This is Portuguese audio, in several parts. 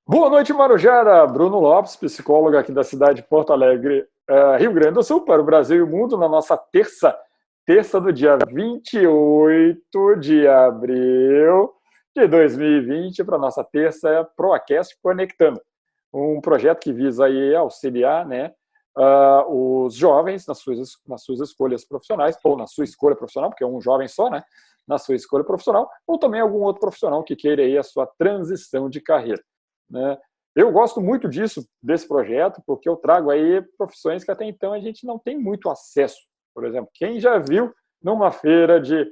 Boa noite, Marujara. Bruno Lopes, psicólogo aqui da cidade de Porto Alegre, Rio Grande do Sul, para o Brasil e o mundo, na nossa terça do dia 28 de abril de 2020, para a nossa terça ProAcast Conectando, um projeto que visa aí auxiliar, né, os jovens nas suas escolhas profissionais, ou na sua escolha profissional, porque é um jovem só, né, na sua escolha profissional, ou também algum outro profissional que queira aí a sua transição de carreira, né? Eu gosto muito desse projeto, porque eu trago aí profissões que até então a gente não tem muito acesso. Por exemplo, quem já viu uma feira de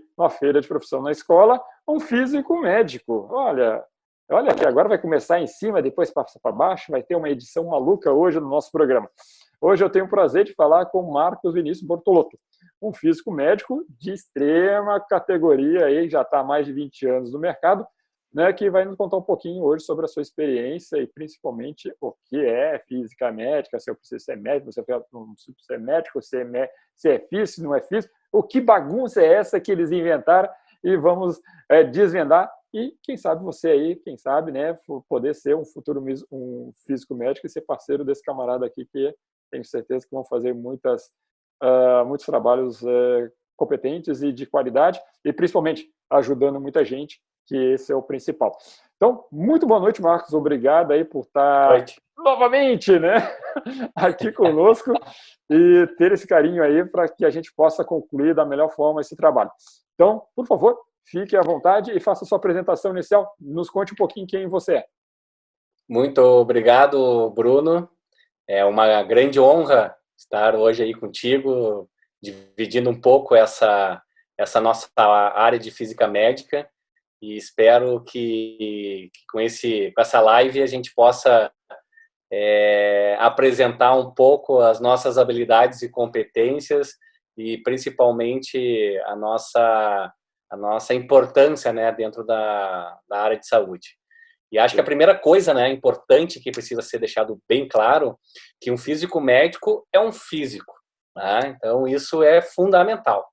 profissão na escola, um físico médico? Olha que agora vai começar em cima, depois passa para baixo, vai ter uma edição maluca hoje no nosso programa. Hoje eu tenho o prazer de falar com Marcos Vinícius Bortolotto, um físico médico de extrema categoria, aí já está há mais de 20 anos no mercado, né, que vai nos contar um pouquinho hoje sobre a sua experiência e principalmente o que é física médica, se eu preciso ser médico, se eu preciso ser médico, se é físico, se não é físico, o que bagunça é essa que eles inventaram, e vamos desvendar, e quem sabe você aí, quem sabe, né, poder ser um futuro um físico médico e ser parceiro desse camarada aqui, que tenho certeza que vão fazer muitos trabalhos competentes e de qualidade, e principalmente ajudando muita gente, que esse é o principal. Então, muito boa noite, Marcos. Obrigado aí por estar novamente, né, aqui conosco e ter esse carinho aí para que a gente possa concluir da melhor forma esse trabalho. Então, por favor, fique à vontade e faça a sua apresentação inicial. Nos conte um pouquinho quem você é. Muito obrigado, Bruno. É uma grande honra estar hoje aí contigo, dividindo um pouco essa nossa área de física médica, e espero que com essa live a gente possa apresentar um pouco as nossas habilidades e competências e principalmente a nossa importância, né, dentro da área de saúde. E acho que a primeira coisa, né, importante que precisa ser deixado bem claro, que um físico médico é um físico, né? Então isso é fundamental.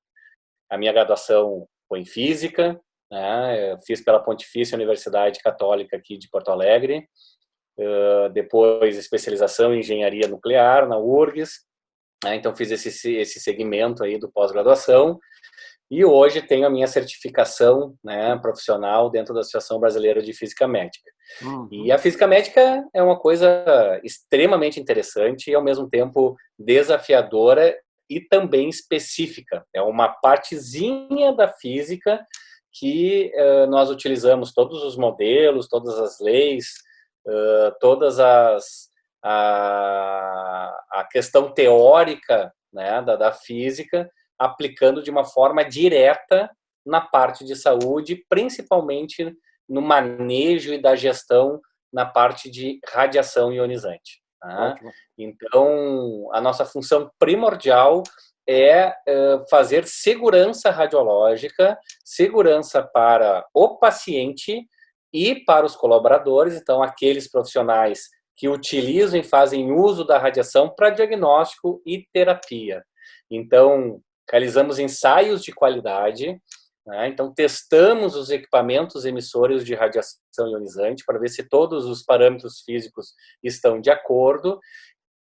A minha graduação foi em física, né? Eu fiz pela Pontifícia Universidade Católica aqui de Porto Alegre, depois especialização em engenharia nuclear na URGS, né? Então fiz esse segmento aí do pós-graduação. E hoje tenho a minha certificação, né, profissional dentro da Associação Brasileira de Física Médica. E a física médica é uma coisa extremamente interessante e, ao mesmo tempo, desafiadora e também específica. É uma partezinha da física que nós utilizamos todos os modelos, todas as leis, todas a questão teórica, né, da física, aplicando de uma forma direta na parte de saúde, principalmente no manejo e da gestão na parte de radiação ionizante. Tá? Então, a nossa função primordial é fazer segurança radiológica, segurança para o paciente e para os colaboradores, então aqueles profissionais que utilizam e fazem uso da radiação para diagnóstico e terapia. Então, realizamos ensaios de qualidade, né? Então testamos os equipamentos emissores de radiação ionizante para ver se todos os parâmetros físicos estão de acordo,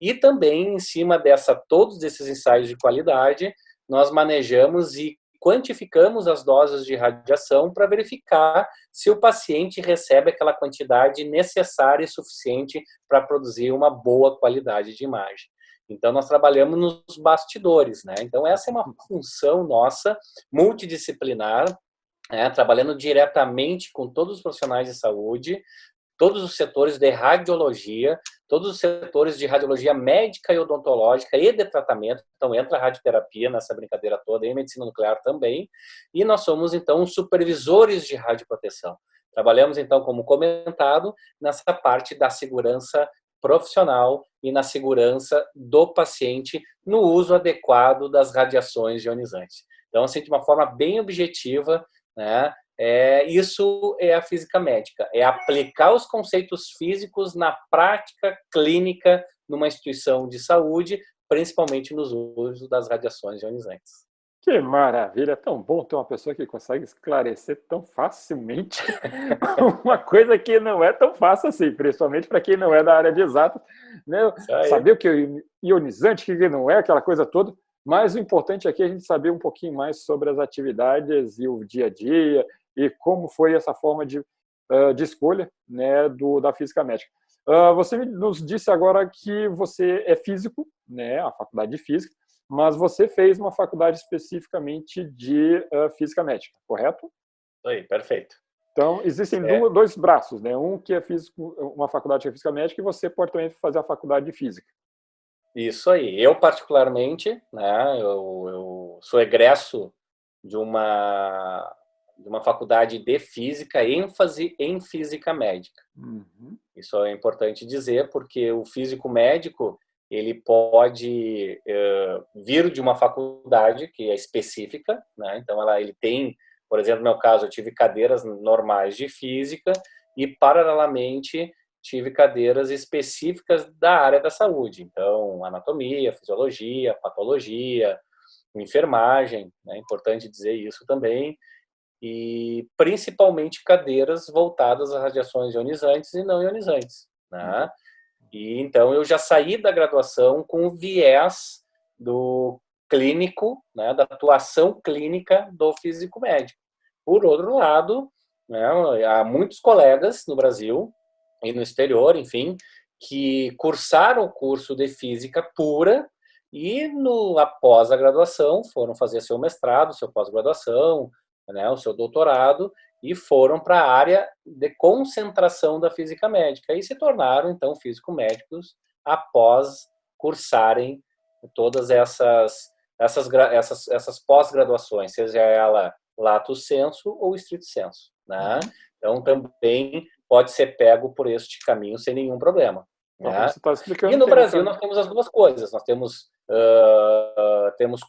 e também em cima todos esses ensaios de qualidade, nós manejamos e quantificamos as doses de radiação para verificar se o paciente recebe aquela quantidade necessária e suficiente para produzir uma boa qualidade de imagem. Então, nós trabalhamos nos bastidores, né? Então, essa é uma função nossa, multidisciplinar, né? Trabalhando diretamente com todos os profissionais de saúde, todos os setores de radiologia, todos os setores de radiologia médica e odontológica e de tratamento. Então, entra a radioterapia nessa brincadeira toda, e medicina nuclear também. E nós somos, então, supervisores de radioproteção. Trabalhamos, então, como comentado, nessa parte da segurança profissional e na segurança do paciente no uso adequado das radiações ionizantes. Então, assim, de uma forma bem objetiva, né? Isso é a física médica, é aplicar os conceitos físicos na prática clínica numa instituição de saúde, principalmente nos usos das radiações ionizantes. Que maravilha, é tão bom ter uma pessoa que consegue esclarecer tão facilmente uma coisa que não é tão fácil assim, principalmente para quem não é da área de exatas, né? Isso aí. Saber o que é ionizante, o que não é, aquela coisa toda, mas o importante aqui é a gente saber um pouquinho mais sobre as atividades e o dia a dia e como foi essa forma de escolha, né, da física médica. Você nos disse agora que você é físico, né, a faculdade de física, mas você fez uma faculdade especificamente de física médica, correto? Isso aí, perfeito. Então, existem É, dois braços, né? Um que é físico, uma faculdade de física médica, e você pode também fazer a faculdade de física. isso aí. Eu, particularmente, né, eu sou egresso de uma faculdade de física, ênfase em física médica. Uhum. Isso é importante dizer, porque o físico médico ele pode vir de uma faculdade que é específica, né? Então ele tem, por exemplo, no meu caso, eu tive cadeiras normais de física e, paralelamente, tive cadeiras específicas da área da saúde. Então, anatomia, fisiologia, patologia, enfermagem, né? É importante dizer isso também, e principalmente cadeiras voltadas a radiações ionizantes e não ionizantes, né? E então eu já saí da graduação com o viés do clínico, né, da atuação clínica do físico médico. Por outro lado, né, há muitos colegas no Brasil e no exterior, enfim, que cursaram o curso de física pura e após a graduação foram fazer seu mestrado, seu pós-graduação, né, o seu doutorado, e foram para a área de concentração da física médica e se tornaram, então, físico-médicos após cursarem todas essas pós-graduações, seja ela lato sensu ou estrito sensu, né? Uhum. Então, também pode ser pego por este caminho sem nenhum problema, Então, como né? você está E explicando, no tem Brasil nós temos as duas coisas. Nós temos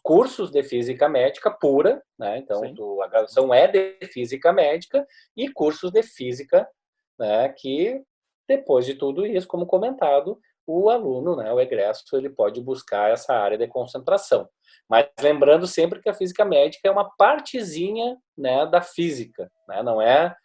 cursos de física médica pura, né? Então sim. a graduação é de física médica, e cursos de física, né? Que depois de tudo isso, como comentado, o aluno, né? O egresso, ele pode buscar essa área de concentração. Mas lembrando sempre que a física médica é uma partezinha, né, da física, né? Não é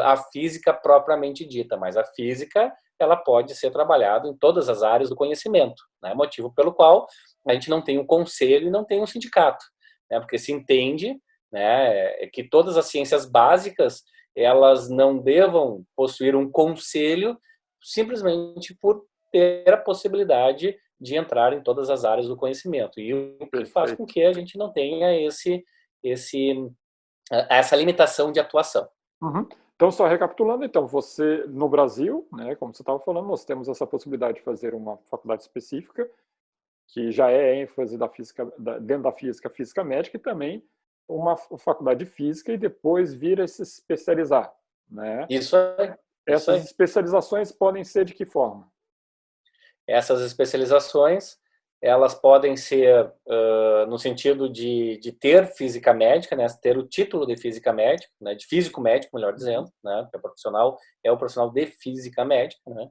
a física propriamente dita, mas a física ela pode ser trabalhada em todas as áreas do conhecimento, né? Motivo pelo qual a gente não tem um conselho e não tem um sindicato, né? Porque se entende, né, que todas as ciências básicas elas não devam possuir um conselho simplesmente por ter a possibilidade de entrar em todas as áreas do conhecimento, e o que faz com Perfeito. que a gente não tenha essa limitação de atuação. Uhum. Então, só recapitulando, então, você, no Brasil, né, como você estava falando, nós temos essa possibilidade de fazer uma faculdade específica, que já é ênfase da física, dentro da física, física médica, e também uma faculdade de física e depois vir a se especializar, né? Isso aí, isso Essas aí. especializações podem ser de que forma? Essas especializações, elas podem ser no sentido de ter física médica, né, ter o título de física médica, né, de físico médico, melhor Uhum. dizendo, né, que é o profissional de física médica, né.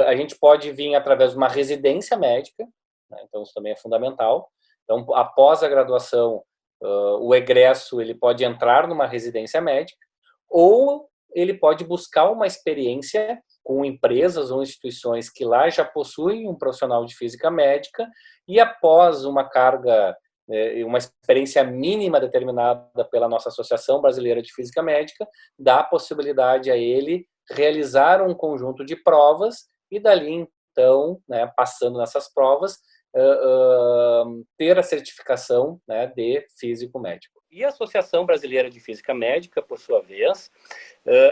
A gente pode vir através de uma residência médica, né, então isso também é fundamental. Então, após a graduação, o egresso ele pode entrar numa residência médica, ou ele pode buscar uma experiência com empresas ou instituições que lá já possuem um profissional de física médica, e após uma carga, uma experiência mínima determinada pela nossa Associação Brasileira de Física Médica, dá a possibilidade a ele realizar um conjunto de provas e dali, então, né, passando nessas provas, ter a certificação, né, de físico médico. E a Associação Brasileira de Física Médica, por sua vez,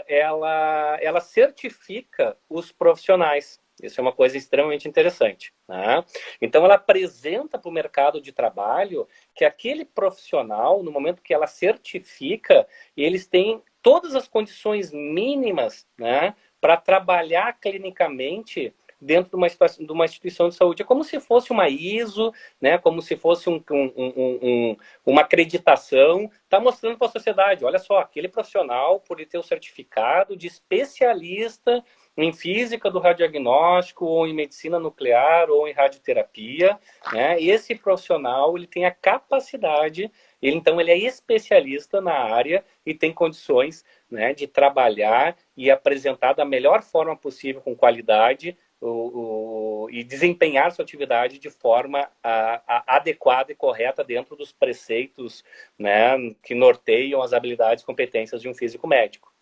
ela certifica os profissionais. Isso é uma coisa extremamente interessante, né? Então, ela apresenta para o mercado de trabalho que aquele profissional, no momento que ela certifica, eles têm todas as condições mínimas, né, para trabalhar clinicamente dentro de uma instituição de saúde. É como se fosse uma ISO, né, como se fosse uma acreditação, está mostrando para a sociedade, olha só, aquele profissional, por ele ter o certificado de especialista em física do radiodiagnóstico, ou em medicina nuclear, ou em radioterapia, né? Esse profissional, ele tem a capacidade, então ele é especialista na área e tem condições, né, de trabalhar e apresentar da melhor forma possível, com qualidade, e desempenhar sua atividade de forma adequada e correta dentro dos preceitos, né, que norteiam as habilidades e competências de um físico médico.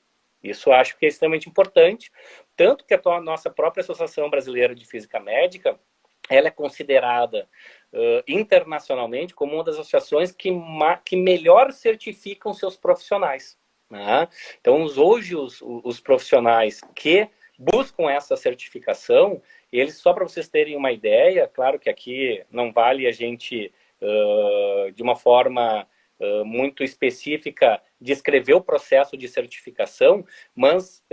Isso acho que é extremamente importante, tanto que a nossa própria Associação Brasileira de Física Médica, ela é considerada internacionalmente como uma das associações que melhor certificam seus profissionais, né? Então, hoje, os profissionais que buscam essa certificação, eles, só para vocês terem uma ideia, claro que aqui não vale a gente, de uma forma muito específica, descrever o processo de certificação, mas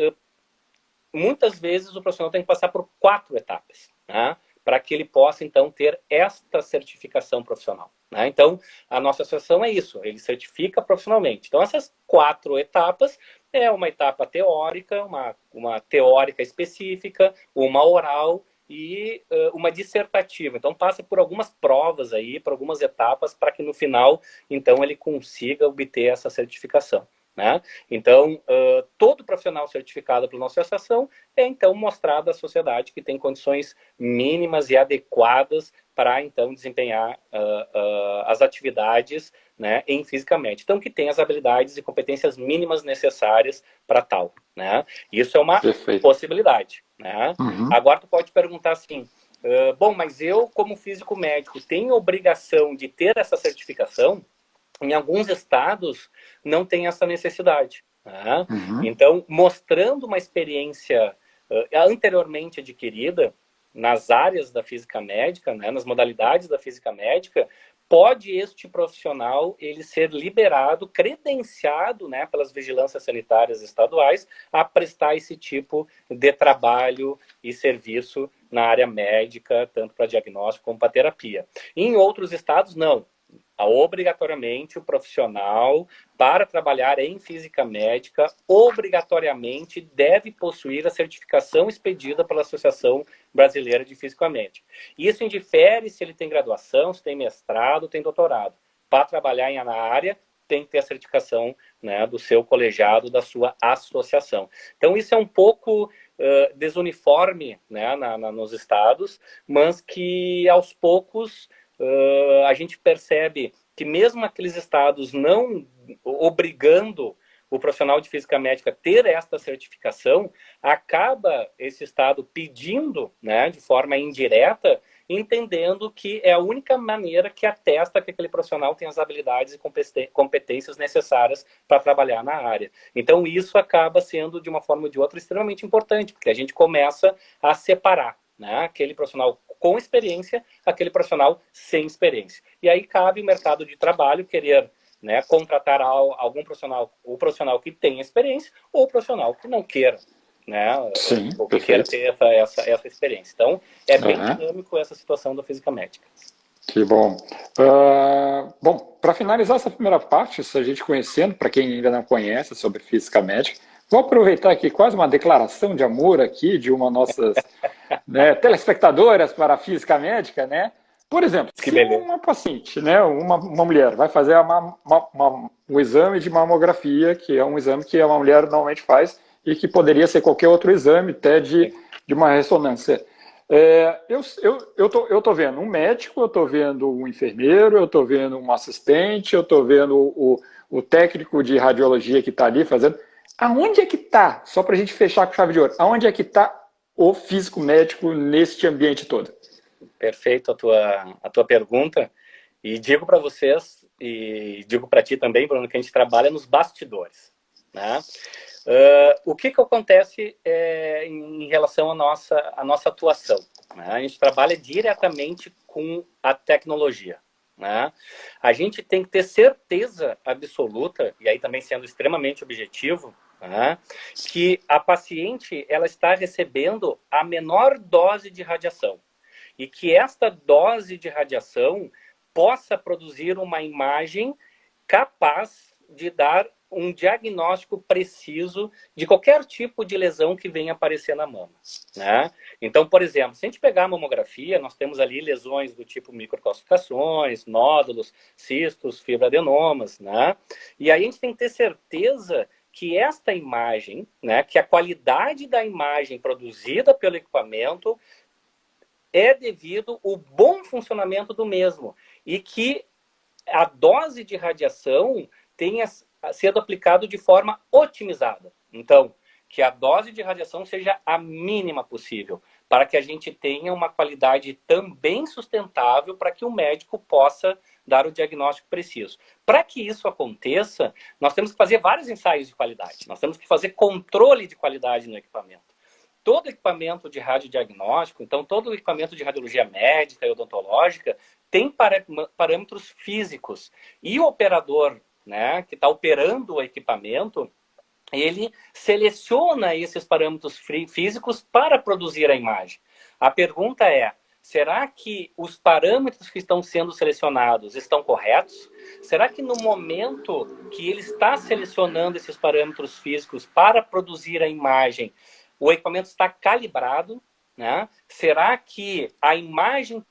muitas vezes o profissional tem que passar por 4 etapas, né, para que ele possa, então, ter esta certificação profissional, né? Então, a nossa associação é isso, ele certifica profissionalmente. Então, essas 4 etapas é uma etapa teórica, uma teórica específica, uma oral e uma dissertativa. Então, passa por algumas provas aí, por algumas etapas, para que no final, então, ele consiga obter essa certificação, né? Então, todo profissional certificado pela nossa associação é, então, mostrado à sociedade que tem condições mínimas e adequadas para, então, desempenhar as atividades, né, em fisicamente. Então, que tem as habilidades e competências mínimas necessárias para tal, né? Isso é uma Perfeito. possibilidade, né? Agora, tu pode perguntar assim, bom, mas eu, como físico médico, tenho obrigação de ter essa certificação? Em alguns estados não tem essa necessidade, né? Então, mostrando uma experiência anteriormente adquirida nas áreas da física médica, né, nas modalidades da física médica, pode este profissional ele ser liberado, credenciado, né, pelas vigilâncias sanitárias estaduais a prestar esse tipo de trabalho e serviço na área médica, tanto para diagnóstico como para terapia. Em outros estados, não. Obrigatoriamente o profissional, para trabalhar em física médica, obrigatoriamente deve possuir a certificação expedida pela Associação Brasileira de Física Médica. Isso indifere se ele tem graduação, se tem mestrado, tem doutorado. Para trabalhar na área, tem que ter a certificação, né, do seu colegiado, da sua associação. Então, isso é um pouco desuniforme, né, nos estados, mas que aos poucos a gente percebe que mesmo aqueles estados não obrigando o profissional de física médica a ter esta certificação, acaba esse estado pedindo, né, de forma indireta, entendendo que é a única maneira que atesta que aquele profissional tem as habilidades e competências necessárias para trabalhar na área. Então, isso acaba sendo, de uma forma ou de outra, extremamente importante, porque a gente começa a separar, né, aquele profissional com experiência, aquele profissional sem experiência. E aí cabe o mercado de trabalho querer, né, contratar algum profissional, o profissional que tem experiência ou o profissional que não queira, né, Sim, ou que queira ter essa experiência. Então, é bem dinâmico essa situação da física médica. Que bom. Bom, para finalizar essa primeira parte, a gente conhecendo, para quem ainda não conhece sobre física médica, vou aproveitar aqui quase uma declaração de amor aqui de uma nossas né, telespectadoras para a física médica, né? Por exemplo, se uma paciente, né, uma mulher, vai fazer um exame de mamografia, que é um exame que uma mulher normalmente faz e que poderia ser qualquer outro exame, até de uma ressonância. Eu tô vendo um médico, eu tô vendo um enfermeiro, eu tô vendo um assistente, eu tô vendo o técnico de radiologia que está ali fazendo. Aonde é que está, só para a gente fechar com chave de ouro, aonde é que está o físico médico neste ambiente todo? Perfeito a tua pergunta. E digo para vocês, e digo para ti também, Bruno, que a gente trabalha nos bastidores, né? O que acontece em relação à nossa atuação, né? A gente trabalha diretamente com a tecnologia, né? A gente tem que ter certeza absoluta, e aí também sendo extremamente objetivo, né, que a paciente ela está recebendo a menor dose de radiação e que esta dose de radiação possa produzir uma imagem capaz de dar um diagnóstico preciso de qualquer tipo de lesão que venha aparecer na mama, né? Então, por exemplo, se a gente pegar a mamografia, nós temos ali lesões do tipo microcalcificações, nódulos, cistos, fibroadenomas, né? E aí a gente tem que ter certeza que esta imagem, né, que a qualidade da imagem produzida pelo equipamento é devido ao bom funcionamento do mesmo e que a dose de radiação tenha sido aplicado de forma otimizada. Então, que a dose de radiação seja a mínima possível, para que a gente tenha uma qualidade também sustentável para que o médico possa dar o diagnóstico preciso. Para que isso aconteça, nós temos que fazer vários ensaios de qualidade, nós temos que fazer controle de qualidade no equipamento. Todo equipamento de radiodiagnóstico, então todo equipamento de radiologia médica e odontológica tem parâmetros físicos. E o operador, né, que está operando o equipamento, ele seleciona esses parâmetros físicos para produzir a imagem. A pergunta é, será que os parâmetros que estão sendo selecionados estão corretos? Será que no momento que ele está selecionando esses parâmetros físicos para produzir a imagem, o equipamento está calibrado, né? Será que a imagem,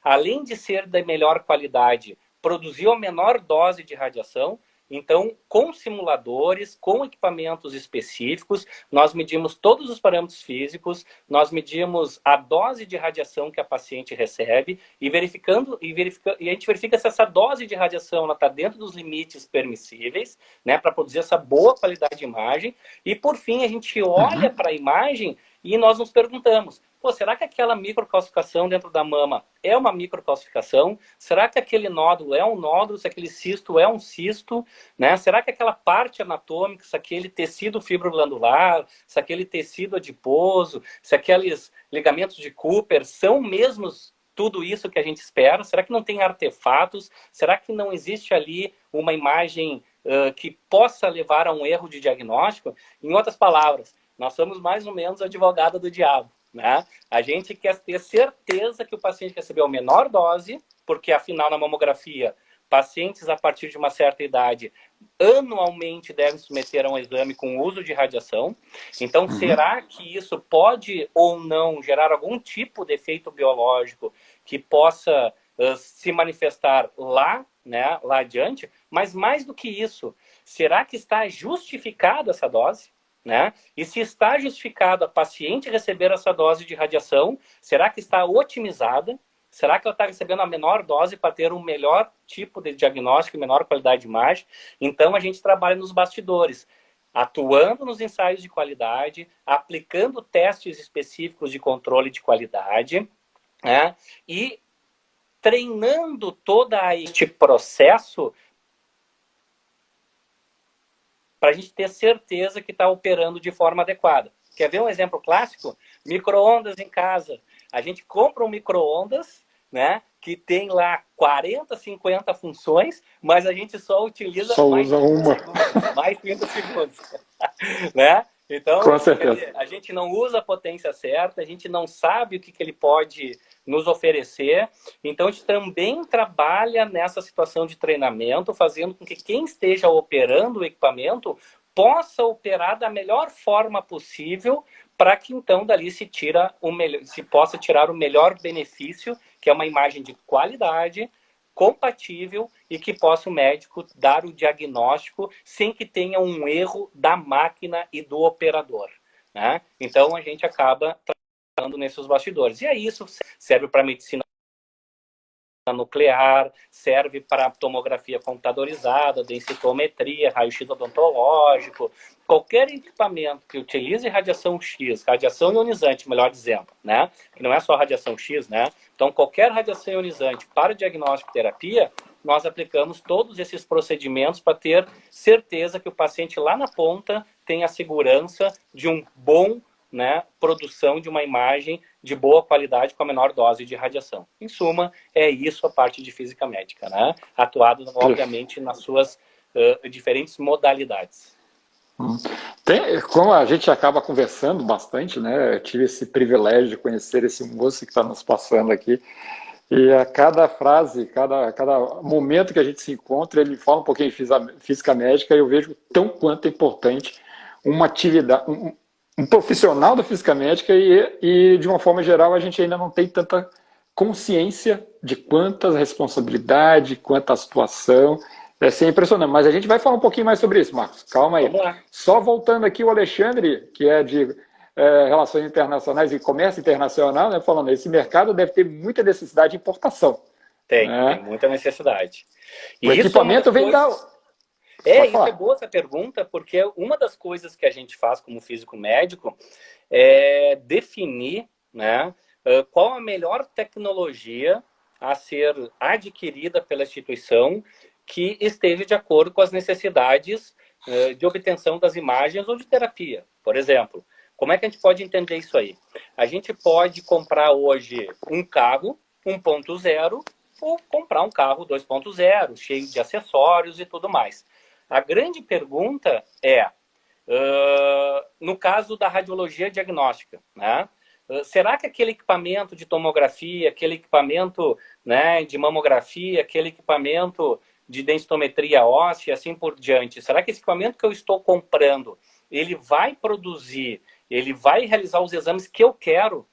além de ser da melhor qualidade, produziu a menor dose de radiação? Então, com simuladores, com equipamentos específicos, nós medimos todos os parâmetros físicos, nós medimos a dose de radiação que a paciente recebe e a gente verifica se essa dose de radiação está dentro dos limites permissíveis, né, para produzir essa boa qualidade de imagem. E, por fim, a gente olha para a imagem e nós nos perguntamos, pô, será que aquela microcalcificação dentro da mama é uma microcalcificação? Será que aquele nódulo é um nódulo? Se aquele cisto é um cisto? Né? Será que aquela parte anatômica, se aquele tecido fibroglandular, se aquele tecido adiposo, se aqueles ligamentos de Cooper são mesmos tudo isso que a gente espera? Será que não tem artefatos? Será que não existe ali uma imagem que possa levar a um erro de diagnóstico? Em outras palavras, nós somos mais ou menos advogado do diabo. Né? A gente quer ter certeza que o paciente recebeu a menor dose, porque afinal na mamografia, pacientes a partir de uma certa idade anualmente devem submeter a um exame com uso de radiação. Então, será que isso pode ou não gerar algum tipo de efeito biológico que possa se manifestar lá, né, lá adiante? Mas mais do que isso, será que está justificada essa dose? Né? E se está justificado a paciente receber essa dose de radiação, será que está otimizada? Será que ela está recebendo a menor dose para ter um melhor tipo de diagnóstico e menor qualidade de imagem? Então, a gente trabalha nos bastidores, atuando nos ensaios de qualidade, aplicando testes específicos de controle de qualidade, né? E treinando todo este processo para a gente ter certeza que está operando de forma adequada. Quer ver um exemplo clássico? Micro-ondas em casa. A gente compra um micro-ondas, né, que tem lá 40, 50 funções, mas a gente só utiliza mais 30 segundos. Né? Então, com certeza. Quer dizer, a gente não usa a potência certa, a gente não sabe o que ele pode nos oferecer. Então, a gente também trabalha nessa situação de treinamento, fazendo com que quem esteja operando o equipamento possa operar da melhor forma possível, para que então dali se possa tirar o melhor benefício, que é uma imagem de qualidade, compatível e que possa o médico dar o diagnóstico sem que tenha um erro da máquina e do operador. Né? Então, a gente acaba trabalhando nesses bastidores. E aí isso serve para medicina nuclear, serve para tomografia computadorizada, densitometria, raio-x odontológico, qualquer equipamento que utilize radiação X, radiação ionizante, melhor dizendo, né? Que não é só radiação X, né? Então, qualquer radiação ionizante para diagnóstico e terapia, nós aplicamos todos esses procedimentos para ter certeza que o paciente lá na ponta tem a segurança de um bom, né, produção de uma imagem de boa qualidade com a menor dose de radiação. Em suma, é isso a parte de física médica, né? Atuado, obviamente, nas suas diferentes modalidades. Como a gente acaba conversando bastante, né? Eu tive esse privilégio de conhecer esse moço que está nos passando aqui. E a cada frase, cada momento que a gente se encontra, ele fala um pouquinho de física médica e eu vejo tão quanto é importante uma atividade, um profissional da física médica e, de uma forma geral, a gente ainda não tem tanta consciência de quanta responsabilidade, quanta situação. É assim, impressionante. Mas a gente vai falar um pouquinho mais sobre isso, Marcos. Calma aí. Vamos lá. Só voltando aqui, o Alexandre, que é de Relações Internacionais e Comércio Internacional, né, falando, esse mercado deve ter muita necessidade de importação. Tem Né? muita necessidade. O E isso é uma das equipamento vem da. coisas... Pode Isso é falar. boa essa pergunta, porque uma das coisas que a gente faz como físico médico é definir, né, qual a melhor tecnologia a ser adquirida pela instituição que esteja de acordo com as necessidades de obtenção das imagens ou de terapia. Por exemplo, como é que a gente pode entender isso aí? A gente pode comprar hoje um carro 1.0 ou comprar um carro 2.0, cheio de acessórios e tudo mais. A grande pergunta é, no caso da radiologia diagnóstica, né? Será que aquele equipamento de tomografia, aquele equipamento, né, de mamografia, aquele equipamento de densitometria óssea, assim por diante, será que esse equipamento que eu estou comprando, ele vai produzir, ele vai realizar os exames que eu quero?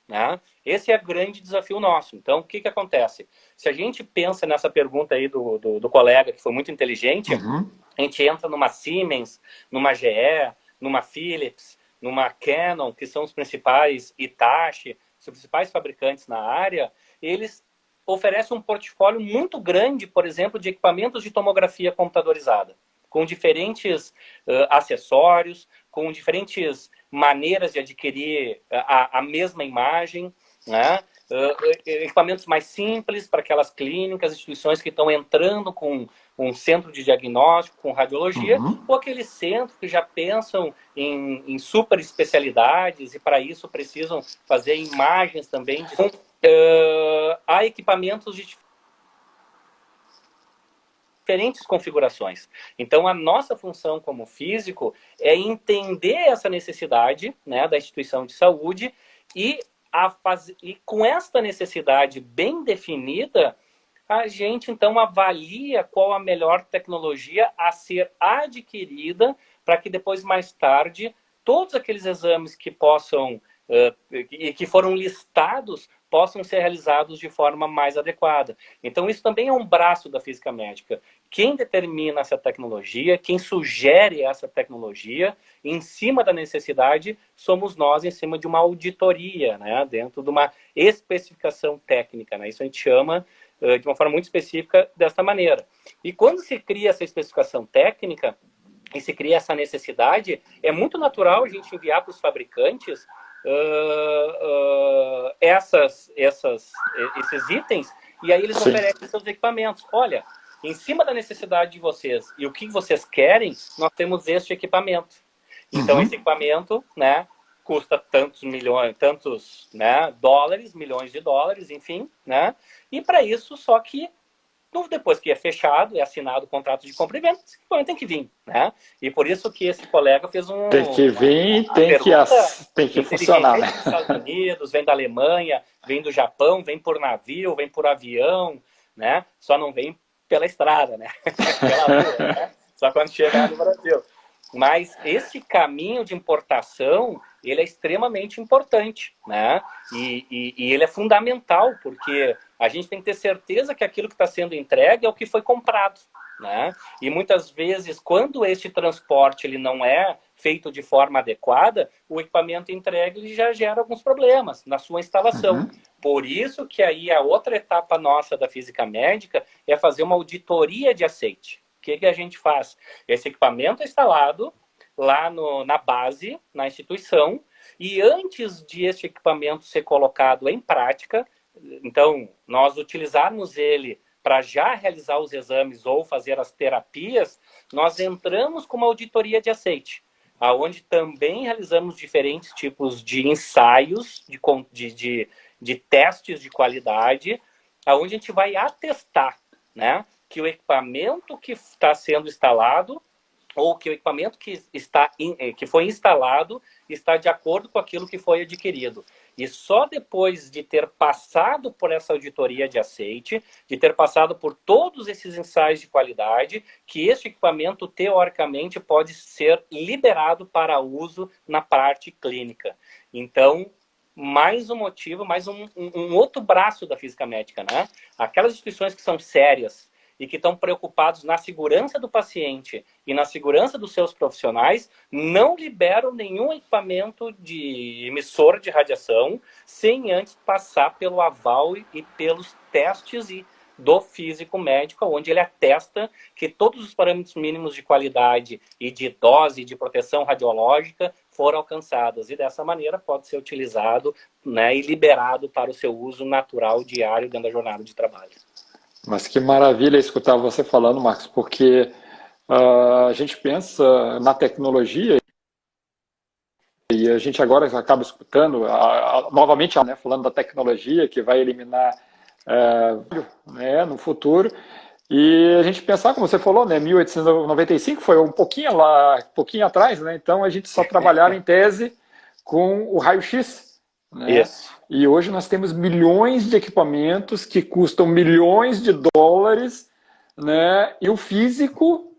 Né? Esse é o grande desafio nosso. Então, o que acontece? Se a gente pensa nessa pergunta aí do colega, que foi muito inteligente, a gente entra numa Siemens, numa GE, numa Philips, numa Canon, que são os principais, Hitachi, os principais fabricantes na área, eles oferecem um portfólio muito grande, por exemplo, de equipamentos de tomografia computadorizada, com diferentes acessórios, com diferentes maneiras de adquirir a mesma imagem, né? Equipamentos mais simples para aquelas clínicas, instituições que estão entrando com um centro de diagnóstico, com radiologia, ou aqueles centros que já pensam em super especialidades e para isso precisam fazer imagens também. Há equipamentos de diferentes configurações. Então, a nossa função como físico é entender essa necessidade, né, da instituição de saúde e com esta necessidade bem definida, a gente, então, avalia qual a melhor tecnologia a ser adquirida para que depois, mais tarde, todos aqueles exames que possam e que foram listados possam ser realizados de forma mais adequada. Então, isso também é um braço da física médica. Quem determina essa tecnologia, quem sugere essa tecnologia, em cima da necessidade, somos nós em cima de uma auditoria, né, dentro de uma especificação técnica. Né? Isso a gente chama de uma forma muito específica desta maneira. E quando se cria essa especificação técnica e se cria essa necessidade, é muito natural a gente enviar para os fabricantes esses itens, e aí eles oferecem seus equipamentos. Olha, em cima da necessidade de vocês e o que vocês querem, nós temos este equipamento. Então, esse equipamento, né, custa tantos milhões, tantos, né, dólares, milhões de dólares, enfim, né? E para isso, só que depois que é fechado, é assinado o contrato de compra e venda, esse equipamento tem que vir, né? E por isso que esse colega fez tem que vir, tem que funcionar, inteligente. né? Vem dos Estados Unidos, vem da Alemanha, vem do Japão, vem por navio, vem por avião, né? Só não vem pela estrada, né? Pela rua, né? Só quando chegar no Brasil. Mas esse caminho de importação, ele é extremamente importante, né? E ele é fundamental, porque a gente tem que ter certeza que aquilo que está sendo entregue é o que foi comprado, né? E muitas vezes, quando este transporte ele não é feito de forma adequada, o equipamento entregue ele já gera alguns problemas na sua instalação. Por isso que aí a outra etapa nossa da física médica é fazer uma auditoria de aceite. O que a gente faz? Esse equipamento é instalado lá na base, na instituição, e antes de este equipamento ser colocado em prática, então, nós utilizarmos ele para já realizar os exames ou fazer as terapias, nós entramos com uma auditoria de aceite, aonde também realizamos diferentes tipos de ensaios, de testes de qualidade, aonde a gente vai atestar, né, que o equipamento que está sendo instalado ou que o equipamento que foi instalado está de acordo com aquilo que foi adquirido. E só depois de ter passado por essa auditoria de aceite, de ter passado por todos esses ensaios de qualidade, que este equipamento, teoricamente, pode ser liberado para uso na parte clínica. Então, mais um motivo, mais um outro braço da física médica, né? Aquelas instituições que são sérias e que estão preocupados na segurança do paciente e na segurança dos seus profissionais, não liberam nenhum equipamento de emissor de radiação sem antes passar pelo aval e pelos testes do físico médico, onde ele atesta que todos os parâmetros mínimos de qualidade e de dose de proteção radiológica foram alcançados. E dessa maneira pode ser utilizado, né, e liberado para o seu uso natural diário dentro da jornada de trabalho. Mas que maravilha escutar você falando, Marcos, porque a gente pensa na tecnologia e a gente agora acaba escutando, novamente, né, falando da tecnologia que vai eliminar né, no futuro. E a gente pensar, como você falou, né, 1895 foi um pouquinho atrás, né, então a gente só trabalhava em tese com o raio-x. Né? Isso. E hoje nós temos milhões de equipamentos que custam milhões de dólares, né? E o físico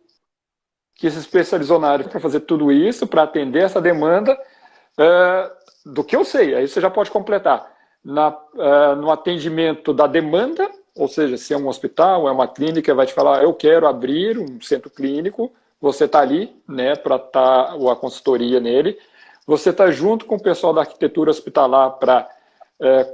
que se especializou na área para fazer tudo isso, para atender essa demanda, do que eu sei, aí você já pode completar, no atendimento da demanda, ou seja, se é um hospital, é uma clínica, vai te falar, eu quero abrir um centro clínico, você está ali, né, para estar a consultoria nele. Você está junto com o pessoal da arquitetura hospitalar para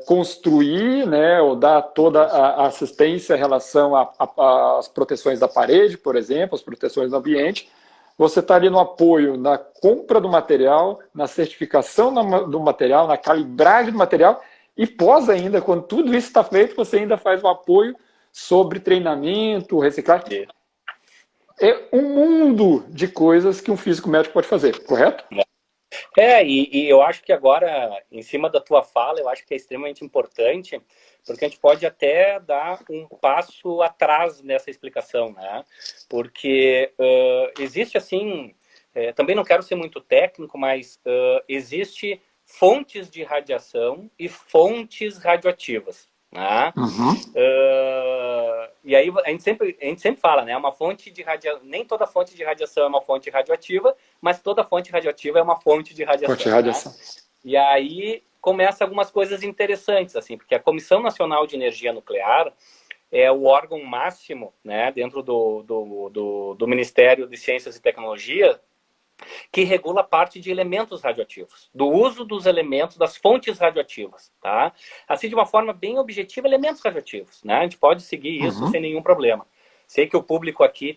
construir, né, ou dar toda a assistência em relação às proteções da parede, por exemplo, as proteções do ambiente. Você está ali no apoio na compra do material, na certificação do material, na calibragem do material, e pós ainda, quando tudo isso está feito, você ainda faz o apoio sobre treinamento, reciclagem. É um mundo de coisas que um físico médico pode fazer, correto? E eu acho que agora, em cima da tua fala, eu acho que é extremamente importante, porque a gente pode até dar um passo atrás nessa explicação, né? Porque existe assim, também não quero ser muito técnico, mas existe fontes de radiação e fontes radioativas. Né? Uhum. E aí a gente sempre fala, né? Uma fonte de nem toda fonte de radiação é uma fonte radioativa, mas toda fonte radioativa é uma fonte de radiação. Fonte de radiação. Né? E aí começa algumas coisas interessantes, assim, porque a Comissão Nacional de Energia Nuclear é o órgão máximo, né, dentro do Ministério de Ciências e Tecnologia, que regula a parte de elementos radioativos, do uso dos elementos, das fontes radioativas, tá? Assim, de uma forma bem objetiva, elementos radioativos, né? A gente pode seguir isso sem nenhum problema. Sei que o público aqui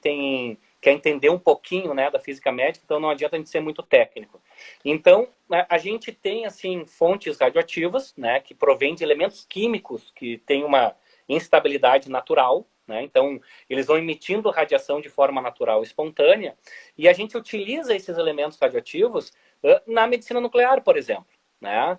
quer entender um pouquinho, né, da física médica, então não adianta a gente ser muito técnico. Então, a gente tem, assim, fontes radioativas, né, que provêm de elementos químicos que têm uma instabilidade natural, né? Então, eles vão emitindo radiação de forma natural, espontânea, e a gente utiliza esses elementos radioativos na medicina nuclear, por exemplo. Né?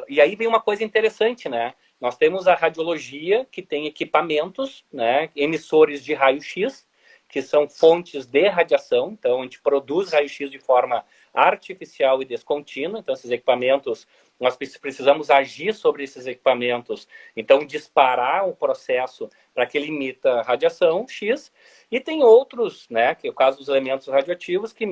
E aí vem uma coisa interessante, né? Nós temos a radiologia, que tem equipamentos, né, emissores de raio-x, que são fontes de radiação, então a gente produz raio-x de forma artificial e descontínua, então esses equipamentos, nós precisamos agir sobre esses equipamentos, então disparar o processo para que ele emita radiação X, e tem outros, né, que é o caso dos elementos radioativos, que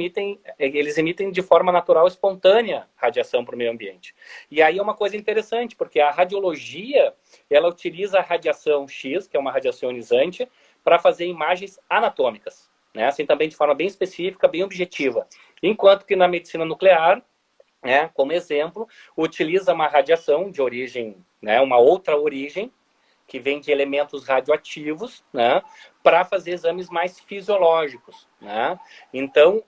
eles emitem de forma natural, espontânea, radiação para o meio ambiente. E aí é uma coisa interessante, porque a radiologia, ela utiliza a radiação X, que é uma radiação ionizante, para fazer imagens anatômicas, né? Assim também de forma bem específica, bem objetiva. Enquanto que na medicina nuclear, né, como exemplo, utiliza uma radiação de origem, né, uma outra origem, que vem de elementos radioativos, né, para fazer exames mais fisiológicos. Né? Então,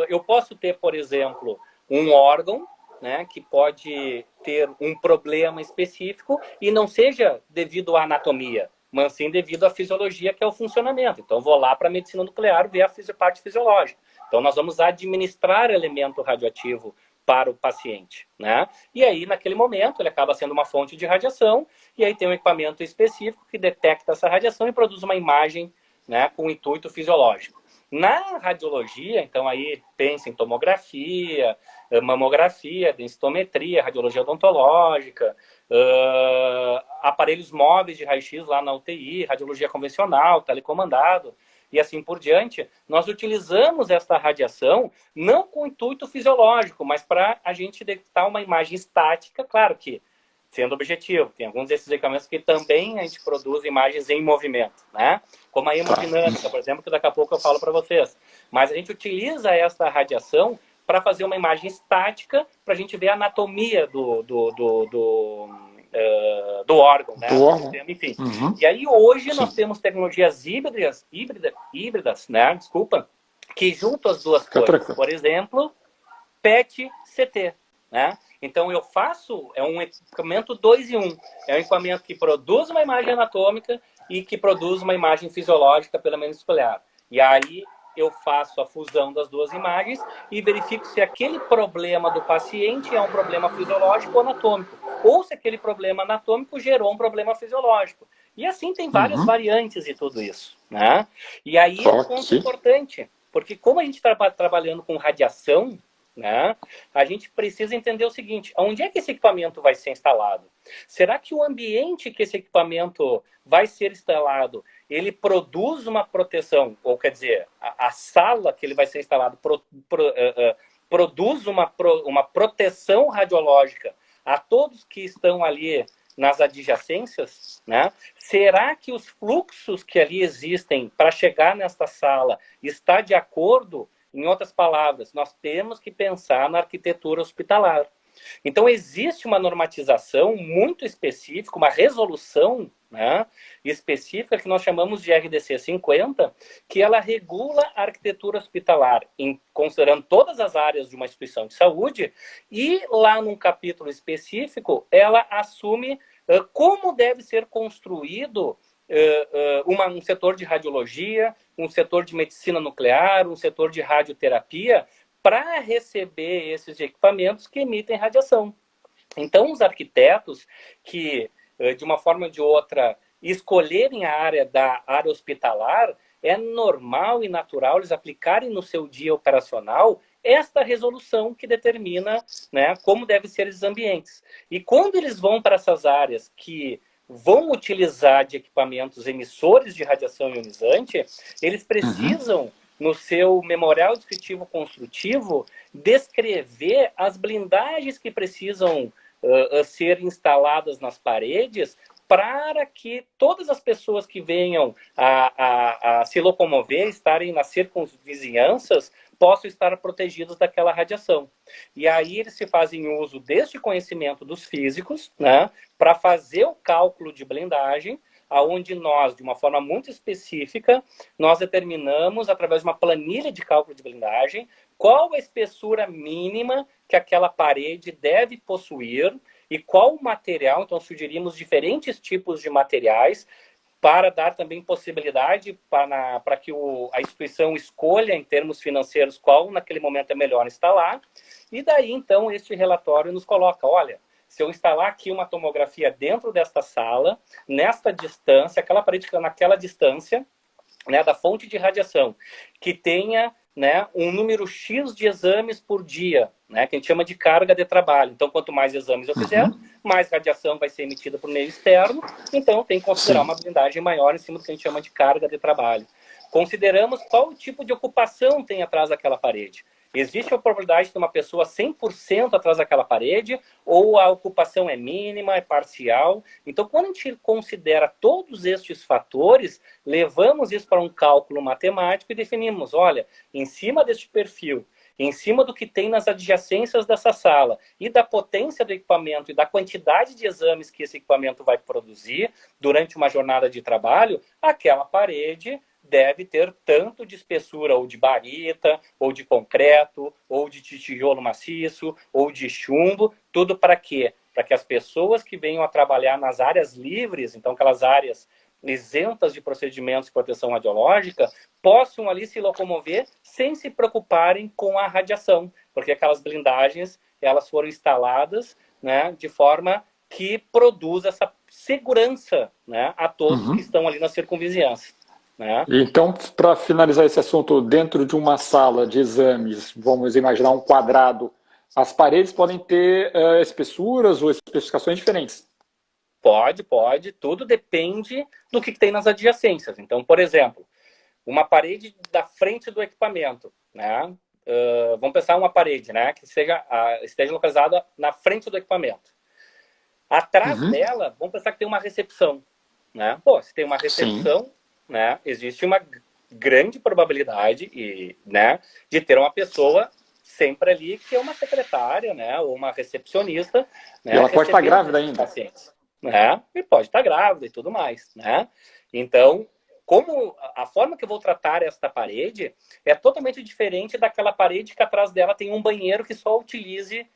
eu posso ter, por exemplo, um órgão, né, que pode ter um problema específico e não seja devido à anatomia, mas sim devido à fisiologia, que é o funcionamento. Então, vou lá para a medicina nuclear ver a parte fisiológica. Então, nós vamos administrar elemento radioativo para o paciente, né? E aí, naquele momento, ele acaba sendo uma fonte de radiação, e aí tem um equipamento específico que detecta essa radiação e produz uma imagem, né, com intuito fisiológico. Na radiologia, então aí pensa em tomografia, mamografia, densitometria, radiologia odontológica, aparelhos móveis de raio-x lá na UTI, radiologia convencional, telecomandado, e assim por diante. Nós utilizamos esta radiação não com intuito fisiológico, mas para a gente detectar uma imagem estática, claro que sendo objetivo. Tem alguns desses equipamentos que também a gente produz imagens em movimento, né? Como a hemodinâmica, por exemplo, que daqui a pouco eu falo para vocês. Mas a gente utiliza essa radiação para fazer uma imagem estática, para a gente ver a anatomia do órgão, né? Do órgão. Enfim. Uhum. E aí hoje Sim. nós temos tecnologias híbridas, né? Desculpa, que juntam as duas coisas. Por exemplo, PET-CT, né? Então eu faço, é um equipamento 2 em 1. É um equipamento que produz uma imagem anatômica e que produz uma imagem fisiológica, pelo menos espelhada. E aí eu faço a fusão das duas imagens e verifico se aquele problema do paciente é um problema fisiológico ou anatômico, ou se aquele problema anatômico gerou um problema fisiológico. E assim tem várias variantes de tudo isso, né? E aí é um ponto importante, porque como a gente está trabalhando com radiação, né, a gente precisa entender o seguinte: onde é que esse equipamento vai ser instalado? Será que o ambiente que esse equipamento vai ser instalado, ele produz uma proteção, ou quer dizer, a sala que ele vai ser instalado produz uma proteção radiológica a todos que estão ali nas adjacências, né? Será que os fluxos que ali existem para chegar nesta sala está de acordo? Em outras palavras, nós temos que pensar na arquitetura hospitalar. Então, existe uma normatização muito específica, uma resolução, né, específica que nós chamamos de RDC 50, que ela regula a arquitetura hospitalar, considerando todas as áreas de uma instituição de saúde, e lá num capítulo específico, ela assume como deve ser construído um setor de radiologia, um setor de medicina nuclear, um setor de radioterapia, para receber esses equipamentos que emitem radiação. Então, os arquitetos que, de uma forma ou de outra, escolherem a área da área hospitalar, é normal e natural eles aplicarem no seu dia operacional esta resolução que determina, né, como devem ser esses ambientes. E quando eles vão para essas áreas que vão utilizar de equipamentos emissores de radiação ionizante, eles precisam, no seu memorial descritivo construtivo, descrever as blindagens que precisam ser instaladas nas paredes para que todas as pessoas que venham a se locomover, estarem nas circunvizinhanças, possam estar protegidos daquela radiação. E aí eles se fazem uso deste conhecimento dos físicos, né, para fazer o cálculo de blindagem, aonde nós, de uma forma muito específica, nós determinamos, através de uma planilha de cálculo de blindagem, qual a espessura mínima que aquela parede deve possuir e qual o material. Então, sugerimos diferentes tipos de materiais para dar também possibilidade para que a instituição escolha, em termos financeiros, qual naquele momento é melhor instalar. E daí, então, este relatório nos coloca, olha, se eu instalar aqui uma tomografia dentro desta sala, nesta distância, aquela parede naquela distância, né, da fonte de radiação, que tenha, né, um número X de exames por dia, né, que a gente chama de carga de trabalho. Então, quanto mais exames eu fizer, mais radiação vai ser emitida para o meio externo, então tem que considerar uma blindagem maior em cima do que a gente chama de carga de trabalho. Consideramos qual tipo de ocupação tem atrás daquela parede. Existe a probabilidade de uma pessoa 100% atrás daquela parede, ou a ocupação é mínima, é parcial. Então, quando a gente considera todos estes fatores, levamos isso para um cálculo matemático e definimos, olha, em cima deste perfil, em cima do que tem nas adjacências dessa sala e da potência do equipamento e da quantidade de exames que esse equipamento vai produzir durante uma jornada de trabalho, aquela parede deve ter tanto de espessura ou de barita, ou de concreto, ou de tijolo maciço, ou de chumbo, tudo para quê? Para que as pessoas que venham a trabalhar nas áreas livres, então aquelas áreas isentas de procedimentos de proteção radiológica, possam ali se locomover sem se preocuparem com a radiação, porque aquelas blindagens, elas foram instaladas, né, de forma que produz essa segurança, né, a todos que estão ali na circunvizinhança. né? Então, para finalizar esse assunto, dentro de uma sala de exames, vamos imaginar um quadrado, as paredes podem ter espessuras ou especificações diferentes. Pode, tudo depende do que tem nas adjacências. Então, por exemplo, uma parede da frente do equipamento, né? Vamos pensar uma parede, né? Que esteja localizada na frente do equipamento. Atrás Uhum. dela, vamos pensar que tem uma recepção, né? Pô, se tem uma Sim. recepção, né? Existe uma grande probabilidade né, de ter uma pessoa sempre ali que é uma secretária, né? Ou uma recepcionista, E né? ela pode estar Recebendo grávida esses ainda. pacientes, né? E pode estar grávida e tudo mais, né? Então, como a forma que eu vou tratar esta parede é totalmente diferente daquela parede que atrás dela tem um banheiro que só utilize,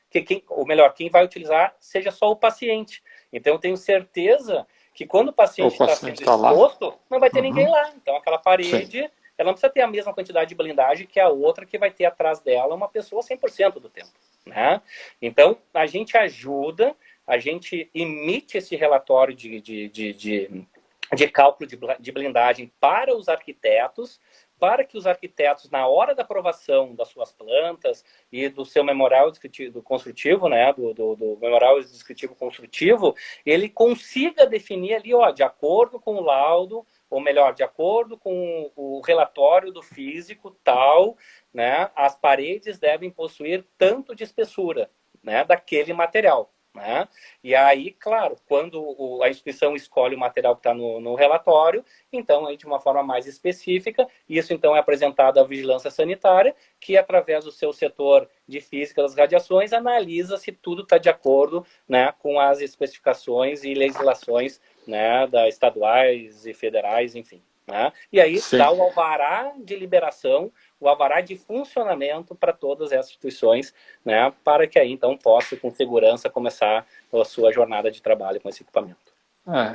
ou melhor, quem vai utilizar seja só o paciente. Então eu tenho certeza que quando o O paciente está paciente sendo está lá. exposto, não vai ter ninguém Uhum. lá. Então aquela Sim. parede, ela não precisa ter a mesma quantidade de blindagem que a outra que vai ter atrás dela uma pessoa 100% do tempo, né? Então a gente ajuda, a gente emite esse relatório de cálculo de blindagem para os arquitetos, para que os arquitetos, na hora da aprovação das suas plantas e do seu memorial descritivo construtivo, né, do memorial descritivo construtivo, ele consiga definir ali, ó, de acordo com o laudo, ou melhor, de acordo com o relatório do físico tal, né, as paredes devem possuir tanto de espessura, né, daquele material. Né? E aí, claro, quando a instituição escolhe o material que está no relatório, então, aí, de uma forma mais específica, isso então é apresentado à vigilância sanitária, que através do seu setor de física das radiações analisa se tudo está de acordo, né, com as especificações e legislações, né, da estaduais e federais, enfim. Né? E aí dá Sim. o alvará de liberação, o alvará de funcionamento para todas essas instituições, né, para que aí então possa com segurança começar a sua jornada de trabalho com esse equipamento.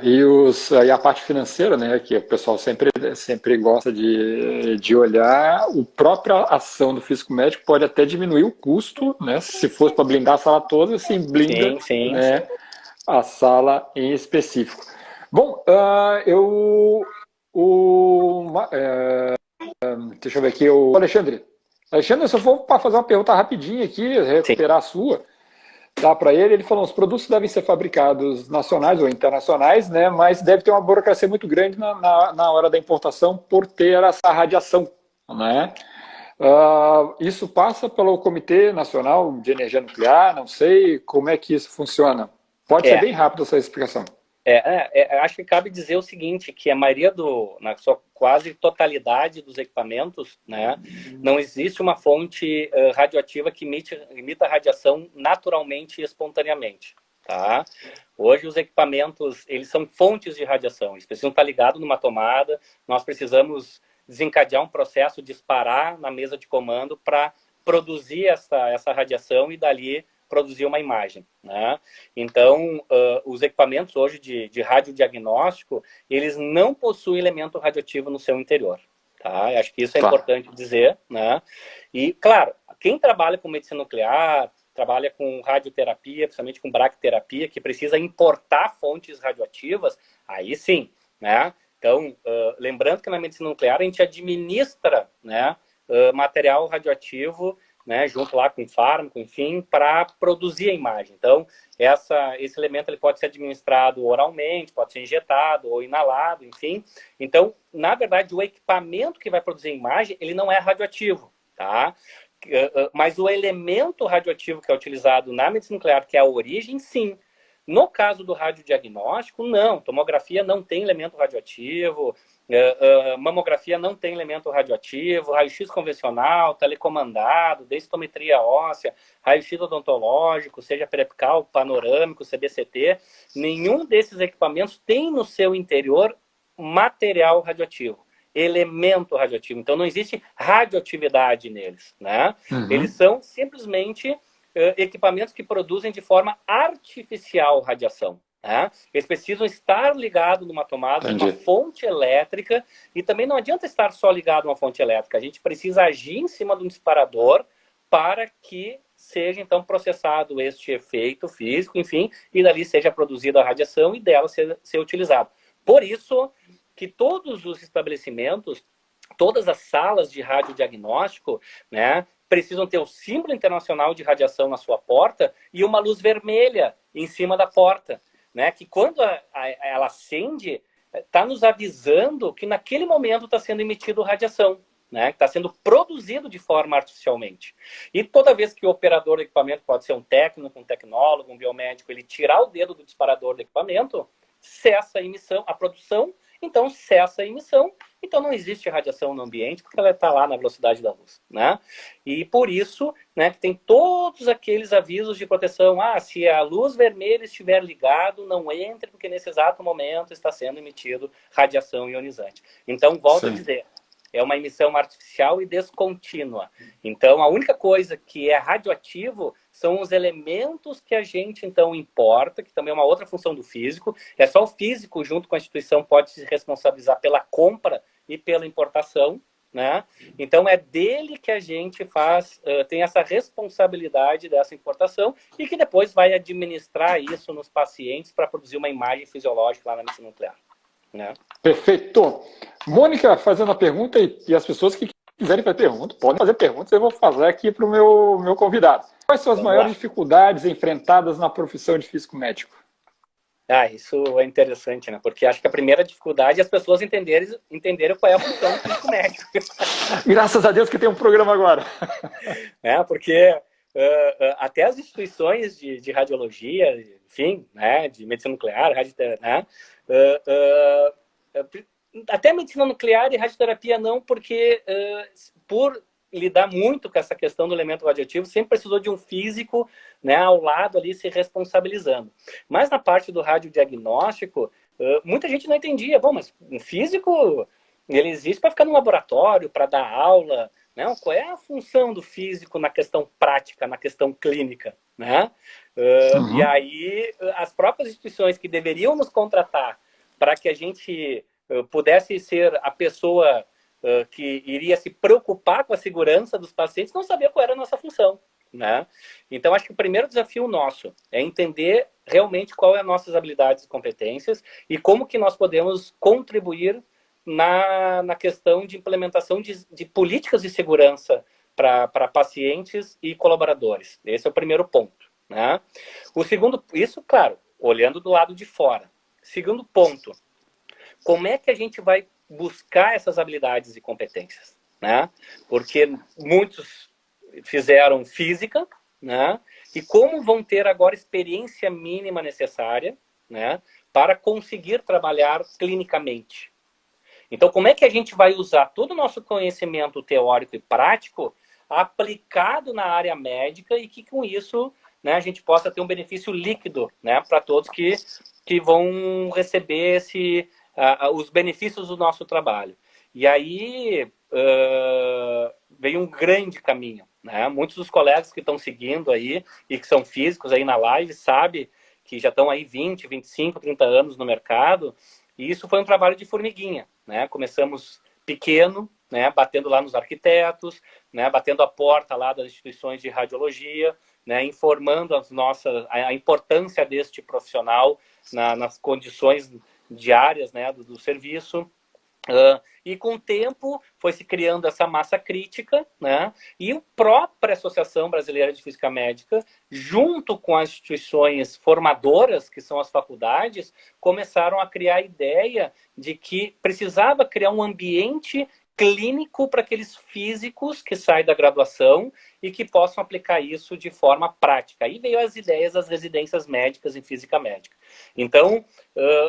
E a parte financeira, né, que o pessoal sempre gosta de olhar, a própria ação do físico médico pode até diminuir o custo, né, se fosse para blindar a sala toda, assim, blinda, Sim, sim. né, a sala em específico. Bom, deixa eu ver aqui, o Alexandre, se eu for para fazer uma pergunta rapidinha aqui, Sim. recuperar a sua, dá para ele falou, os produtos devem ser fabricados nacionais ou internacionais, né, mas deve ter uma burocracia muito grande na hora da importação por ter essa radiação, né? Isso passa pelo Comitê Nacional de Energia Nuclear, não sei como é que isso funciona. Pode ser É, bem rápido essa explicação. acho que cabe dizer o seguinte, que a maioria na sua quase totalidade dos equipamentos, né, não existe uma fonte radioativa que emita radiação naturalmente e espontaneamente, tá? Hoje os equipamentos, eles são fontes de radiação, eles precisam estar ligados numa tomada, nós precisamos desencadear um processo, disparar na mesa de comando para produzir essa radiação e dali produzir uma imagem, né? Então, os equipamentos hoje de radiodiagnóstico, eles não possuem elemento radioativo no seu interior, tá? Eu acho que isso é Tá. importante dizer, né? E, claro, quem trabalha com medicina nuclear, trabalha com radioterapia, principalmente com bracterapia, que precisa importar fontes radioativas, aí sim, né? Então, lembrando que na medicina nuclear a gente administra, né, material radioativo, né, junto lá com o fármaco, enfim, para produzir a imagem. Então, esse elemento ele pode ser administrado oralmente, pode ser injetado ou inalado, enfim. Então, na verdade, o equipamento que vai produzir a imagem, ele não é radioativo, tá? Mas o elemento radioativo que é utilizado na medicina nuclear, que é a origem, sim. No caso do radiodiagnóstico, não. Tomografia não tem elemento radioativo, mamografia não tem elemento radioativo, raio-x convencional, telecomandado, densitometria óssea, raio-x odontológico, seja periapical, panorâmico, CBCT, nenhum desses equipamentos tem no seu interior material radioativo, elemento radioativo. Então não existe radioatividade neles, né? Eles Uhum. são simplesmente equipamentos que produzem de forma artificial radiação. Né? Eles precisam estar ligados numa tomada, numa Entendi. fonte elétrica, e também não adianta estar só ligado numa fonte elétrica, a gente precisa agir em cima de um disparador para que seja então processado este efeito físico, enfim, e dali seja produzida a radiação e dela ser utilizado. Por isso, que todos os estabelecimentos, todas as salas de radiodiagnóstico, né, precisam ter o símbolo internacional de radiação na sua porta e uma luz vermelha em cima da porta, né, que quando ela acende, está nos avisando que naquele momento está sendo emitido radiação, né, que está sendo produzido de forma artificialmente. E toda vez que o operador do equipamento, pode ser um técnico, um tecnólogo, um biomédico, ele tirar o dedo do disparador do equipamento, cessa a emissão, a produção, então cessa a emissão, então não existe radiação no ambiente, porque ela está lá na velocidade da luz, né? E por isso, né, que tem todos aqueles avisos de proteção, se a luz vermelha estiver ligado, não entre, porque nesse exato momento está sendo emitido radiação ionizante. Então, volto a dizer, é uma emissão artificial e descontínua. Então, a única coisa que é radioativo são os elementos que a gente, então, importa, que também é uma outra função do físico. É só o físico, junto com a instituição, pode se responsabilizar pela compra e pela importação, né? Então, é dele que a gente tem essa responsabilidade dessa importação e que depois vai administrar isso nos pacientes para produzir uma imagem fisiológica lá na medicina nuclear. Né? Perfeito. Mônica fazendo a pergunta, e as pessoas que quiserem fazer perguntas, podem fazer perguntas, eu vou fazer aqui para o meu convidado. Quais são as maiores dificuldades enfrentadas na profissão de físico médico? Isso é interessante, né? Porque acho que a primeira dificuldade é as pessoas entenderem qual é a função do físico médico. Graças a Deus que tem um programa agora. Porque até as instituições de radiologia, enfim, né, de medicina nuclear, radioterapia, até medicina nuclear e radioterapia não, porque por lidar muito com essa questão do elemento radioativo, sempre precisou de um físico, né, ao lado ali se responsabilizando. Mas na parte do radiodiagnóstico, muita gente não entendia. Bom, mas um físico, ele existe para ficar no laboratório, para dar aula, né? Qual é a função do físico na questão prática, na questão clínica, né? E aí, as próprias instituições que deveriam nos contratar para que a gente pudesse ser a pessoa que iria se preocupar com a segurança dos pacientes, não sabia qual era a nossa função, né? Então, acho que o primeiro desafio nosso é entender realmente qual é as nossas habilidades e competências e como que nós podemos contribuir na questão de implementação de políticas de segurança para pacientes e colaboradores. Esse é o primeiro ponto, né? O segundo, isso, claro, olhando do lado de fora. Segundo ponto, como é que a gente vai buscar essas habilidades e competências, né? Porque muitos fizeram física, né? E como vão ter agora experiência mínima necessária, né, para conseguir trabalhar clinicamente. Então, como é que a gente vai usar todo o nosso conhecimento teórico e prático aplicado na área médica e que com isso, né, a gente possa ter um benefício líquido, né, para todos que vão receber os benefícios do nosso trabalho. E aí veio um grande caminho, né? Muitos dos colegas que estão seguindo aí e que são físicos aí na live sabem que já estão aí 20, 25, 30 anos no mercado, e isso foi um trabalho de formiguinha, né? Começamos pequeno, né, batendo lá nos arquitetos, né, batendo a porta lá das instituições de radiologia, né, informando a importância deste profissional nas condições diárias, né, do serviço. E com o tempo foi se criando essa massa crítica, né? E a própria Associação Brasileira de Física Médica, junto com as instituições formadoras, que são as faculdades, começaram a criar a ideia de que precisava criar um ambiente clínico para aqueles físicos que saem da graduação e que possam aplicar isso de forma prática. Aí veio as ideias das residências médicas em física médica. Então,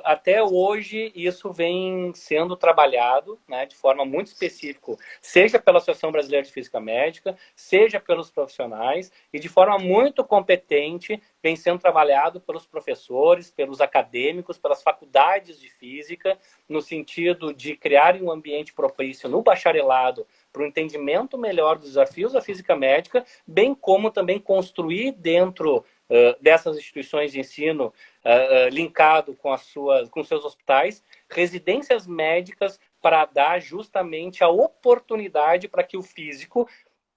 até hoje, isso vem sendo trabalhado, né, de forma muito específica, seja pela Associação Brasileira de Física Médica, seja pelos profissionais, e de forma muito competente, vem sendo trabalhado pelos professores, pelos acadêmicos, pelas faculdades de física, no sentido de criar um ambiente propício no bacharelado para o entendimento melhor dos desafios da física médica, bem como também construir dentro dessas instituições de ensino, linkado com seus hospitais, residências médicas para dar justamente a oportunidade para que o físico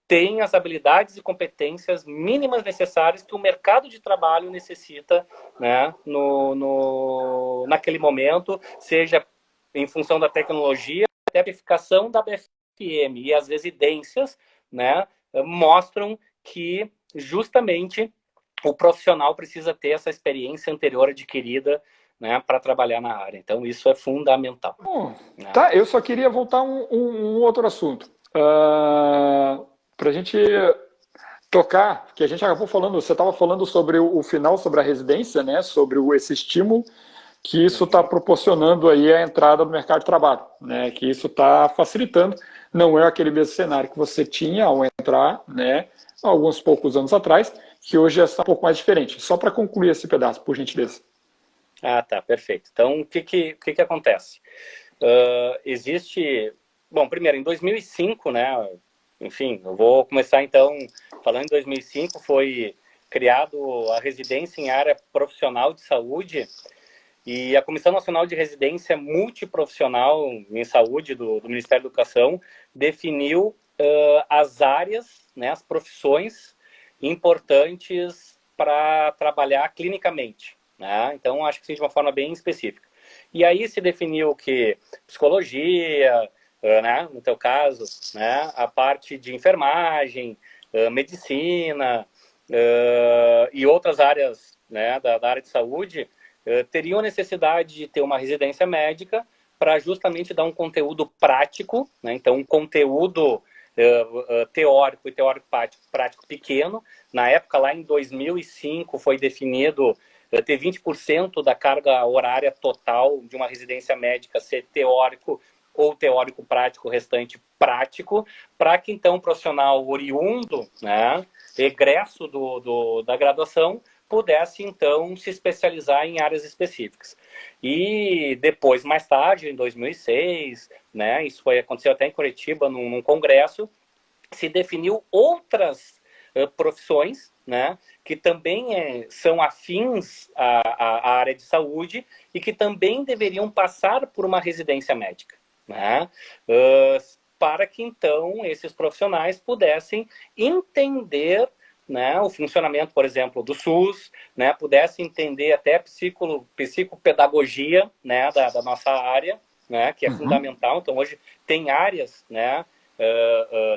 tenha as habilidades e competências mínimas necessárias que o mercado de trabalho necessita, né, naquele momento, seja em função da tecnologia, a certificação da BFM e as residências, né, mostram que justamente o profissional precisa ter essa experiência anterior adquirida, né, para trabalhar na área. Então, isso é fundamental. Bom, Né? tá, eu só queria voltar a um outro assunto. Para a gente tocar, que a gente acabou falando, você estava falando sobre o final, sobre a residência, né, sobre esse estímulo que isso está proporcionando aí a entrada no mercado de trabalho, né, que isso está facilitando. Não é aquele mesmo cenário que você tinha ao entrar, né, alguns poucos anos atrás, que hoje é um pouco mais diferente. Só para concluir esse pedaço, por gentileza. Ah, tá, perfeito. Então, o que acontece? Existe... Bom, primeiro, em 2005, né, enfim, eu vou começar então, falando em 2005, foi criado a residência em área profissional de saúde e a Comissão Nacional de Residência Multiprofissional em Saúde do Ministério da Educação definiu as áreas, né, as profissões importantes para trabalhar clinicamente. Né? Então, acho que sim, de uma forma bem específica. E aí se definiu que psicologia, né, no teu caso, né, a parte de enfermagem, medicina e outras áreas, né, da área de saúde teriam necessidade de ter uma residência médica para justamente dar um conteúdo prático, né, então um conteúdo teórico e teórico-prático pequeno. Na época, lá em 2005, foi definido ter 20% da carga horária total de uma residência médica ser teórico ou teórico prático, o restante prático, para que então o profissional oriundo, né, egresso da graduação, pudesse então se especializar em áreas específicas. E depois, mais tarde, em 2006, né, isso aconteceu até em Curitiba, num congresso, se definiu outras profissões, né, que também são afins à área de saúde e que também deveriam passar por uma residência médica, né, para que então esses profissionais pudessem entender, né, o funcionamento, por exemplo, do SUS, né, pudessem entender até psicopedagogia, né, da nossa área, né, que é fundamental. Então hoje tem áreas, né,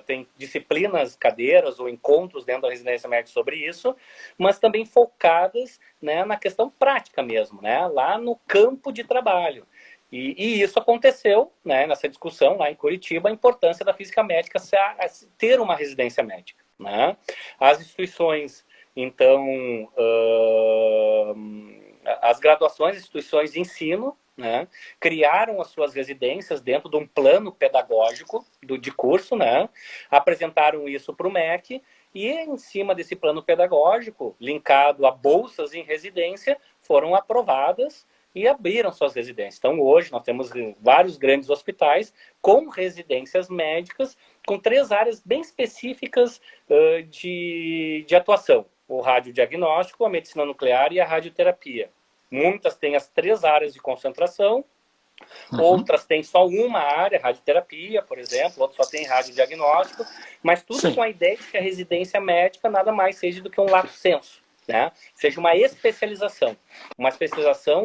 tem disciplinas, cadeiras ou encontros dentro da residência médica sobre isso, mas também focadas, né, na questão prática mesmo, né, lá no campo de trabalho. E isso aconteceu, né, nessa discussão lá em Curitiba, a importância da física médica ter uma residência médica. Né? As instituições, então, as graduações, instituições de ensino, né, criaram as suas residências dentro de um plano pedagógico de curso, né, apresentaram isso para o MEC e, em cima desse plano pedagógico, linkado a bolsas em residência, foram aprovadas e abriram suas residências. Então, hoje, nós temos vários grandes hospitais com residências médicas, com 3 áreas bem específicas de atuação. O radiodiagnóstico, a medicina nuclear e a radioterapia. Muitas têm as 3 áreas de concentração, outras têm só uma área, radioterapia, por exemplo, outras só tem radiodiagnóstico, mas tudo Sim. com a ideia de que a residência médica nada mais seja do que um lato sensu, né? Seja uma especialização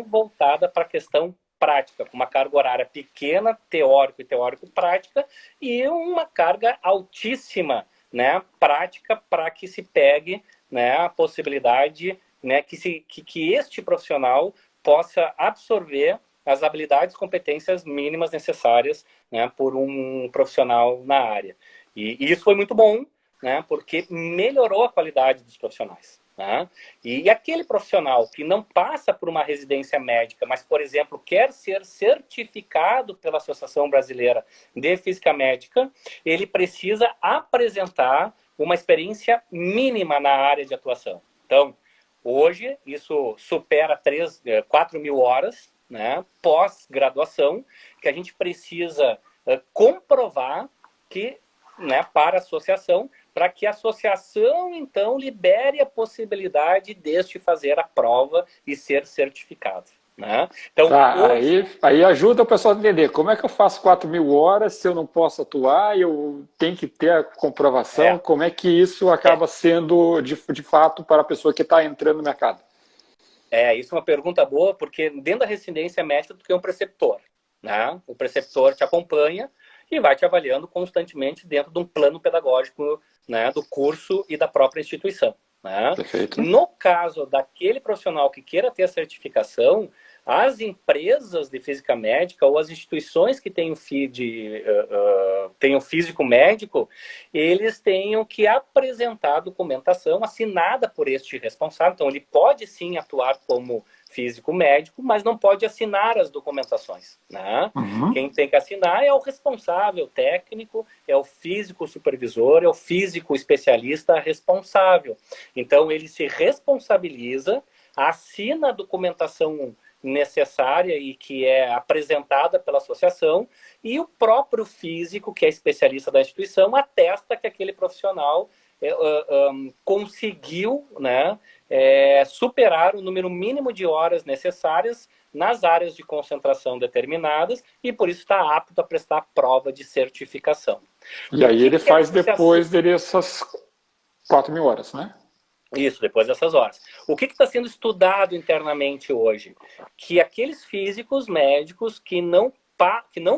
voltada para a questão prática, com uma carga horária pequena, teórico e teórico-prática, e uma carga altíssima, né, prática, para que se pegue, né, a possibilidade, né, que este profissional possa absorver as habilidades e competências mínimas necessárias, né, por um profissional na área. E isso foi muito bom, né, porque melhorou a qualidade dos profissionais. Né? E aquele profissional que não passa por uma residência médica, mas, por exemplo, quer ser certificado pela Associação Brasileira de Física Médica, ele precisa apresentar uma experiência mínima na área de atuação. Então, hoje, isso supera 4 mil horas, né, pós-graduação, que a gente precisa comprovar que, né, para a associação, para que a associação, então, libere a possibilidade deste fazer a prova e ser certificado. Né? Então, hoje... aí ajuda o pessoal a entender como é que eu faço 4 mil horas se eu não posso atuar e eu tenho que ter a comprovação, como é que isso acaba sendo de fato para a pessoa que está entrando no mercado. Isso é uma pergunta boa, porque dentro da residência médica tu tem um preceptor. né? O preceptor te acompanha e vai te avaliando constantemente dentro de um plano pedagógico, né, do curso e da própria instituição. Né? Perfeito. No caso daquele profissional que queira ter a certificação, as empresas de física médica ou as instituições que têm o físico médico, eles tenham que apresentar a documentação assinada por este responsável. Então, ele pode sim atuar como físico médico, mas não pode assinar as documentações. Né? Uhum. Quem tem que assinar é o responsável técnico, é o físico supervisor, é o físico especialista responsável. Então, ele se responsabiliza, assina a documentação necessária e que é apresentada pela associação, e o próprio físico, que é especialista da instituição, atesta que aquele profissional conseguiu, né, superar o número mínimo de horas necessárias nas áreas de concentração determinadas e por isso está apto a prestar prova de certificação. E aí ele faz depois dele essas 4.000 horas, né? Isso, depois dessas horas. O que está sendo estudado internamente hoje? Que aqueles físicos médicos que não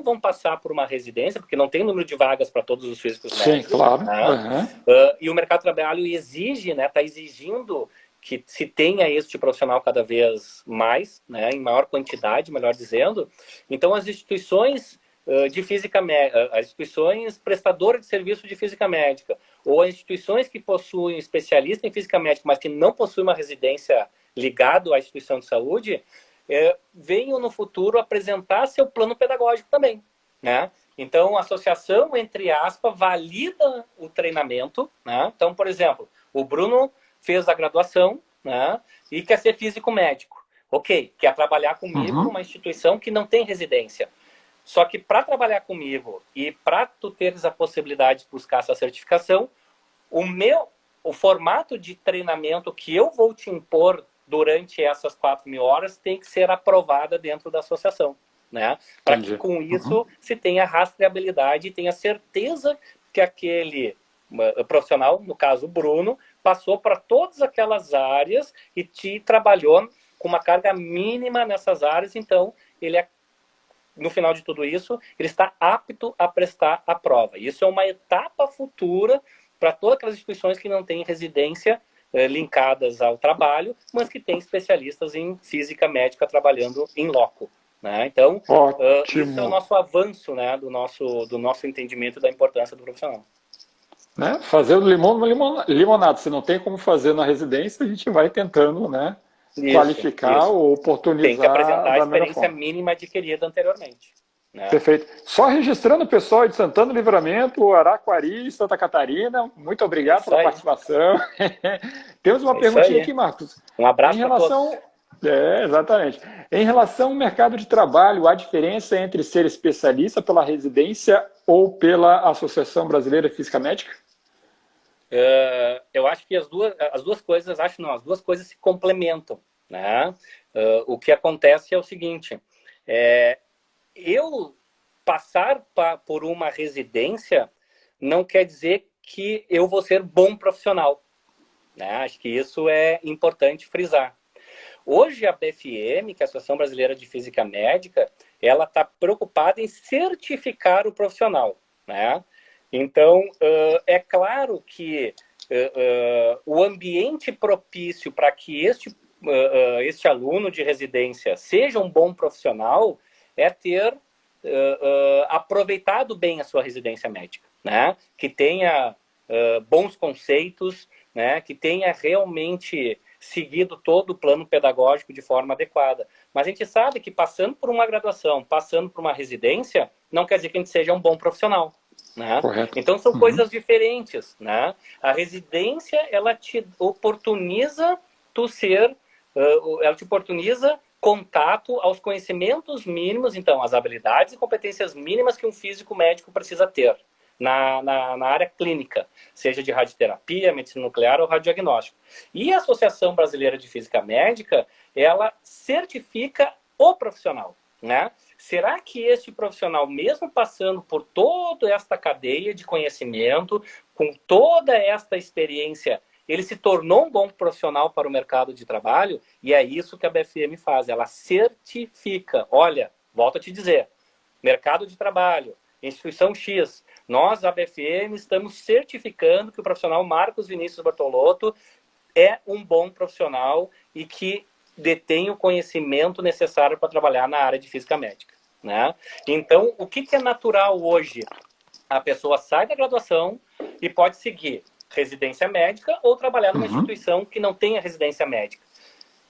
vão passar por uma residência, porque não tem número de vagas para todos os físicos médicos. Sim, claro. Né? Uhum. E o mercado de trabalho exige, né, está exigindo que se tenha este profissional cada vez mais, né, em maior quantidade, melhor dizendo. Então, as instituições de física médica, as instituições prestadoras de serviço de física médica, ou as instituições que possuem especialista em física médica, mas que não possuem uma residência ligada à instituição de saúde, venham no futuro apresentar seu plano pedagógico também. Né? Então, a associação, entre aspas, valida o treinamento. Né? Então, por exemplo, o Bruno fez a graduação, né, e quer ser físico médico. Ok, quer trabalhar comigo numa instituição que não tem residência. Só que para trabalhar comigo e para tu teres a possibilidade de buscar essa certificação, o formato de treinamento que eu vou te impor durante essas 4.000 horas tem que ser aprovada dentro da associação. Né? Para que com isso se tenha rastreabilidade e tenha certeza que aquele profissional, no caso o Bruno, passou para todas aquelas áreas e te trabalhou com uma carga mínima nessas áreas, então ele no final de tudo isso, ele está apto a prestar a prova. Isso é uma etapa futura para todas aquelas instituições que não têm residência linkadas ao trabalho, mas que têm especialistas em física médica trabalhando em loco. Né? Então, isso é o nosso avanço, né, do nosso entendimento da importância do profissional. Né? Fazer o limão no limonado. Se não tem como fazer na residência, a gente vai tentando, né, qualificar ou oportunizar. Tem que apresentar a experiência mínima adquirida anteriormente. Né? Perfeito. Só registrando o pessoal de Santana do Livramento, Araquari, Santa Catarina, muito obrigado pela participação. Temos uma perguntinha aqui, Marcos. Um abraço para todos. Exatamente. Em relação ao mercado de trabalho, há diferença entre ser especialista pela residência ou pela Associação Brasileira de Física Médica? Eu acho que as duas coisas se complementam. Né? O que acontece é o seguinte, eu passar por uma residência não quer dizer que eu vou ser bom profissional. Né? Acho que isso é importante frisar. Hoje a BFM, que é a Associação Brasileira de Física Médica, ela está preocupada em certificar o profissional. Né? Então, é claro que o ambiente propício para que este aluno de residência seja um bom profissional é ter aproveitado bem a sua residência médica, né? Que tenha bons conceitos, né? Que tenha realmente seguido todo o plano pedagógico de forma adequada. Mas a gente sabe que passando por uma graduação, passando por uma residência, não quer dizer que a gente seja um bom profissional. Né? Então são coisas diferentes. Né? A residência, ela te oportuniza ela te oportuniza contato aos conhecimentos mínimos, então, as habilidades e competências mínimas que um físico médico precisa ter na área clínica, seja de radioterapia, medicina nuclear ou radiodiagnóstico. E a Associação Brasileira de Física Médica, ela certifica o profissional. Né? Será que este profissional, mesmo passando por toda esta cadeia de conhecimento, com toda esta experiência, ele se tornou um bom profissional para o mercado de trabalho? E é isso que a BFM faz, ela certifica. Olha, volto a te dizer, mercado de trabalho, instituição X. Nós, a BFM, estamos certificando que o profissional Marcos Vinícius Bortolotto é um bom profissional e que detém o conhecimento necessário para trabalhar na área de física médica, né? Então, o que é natural hoje? A pessoa sai da graduação e pode seguir residência médica ou trabalhar numa instituição que não tenha residência médica.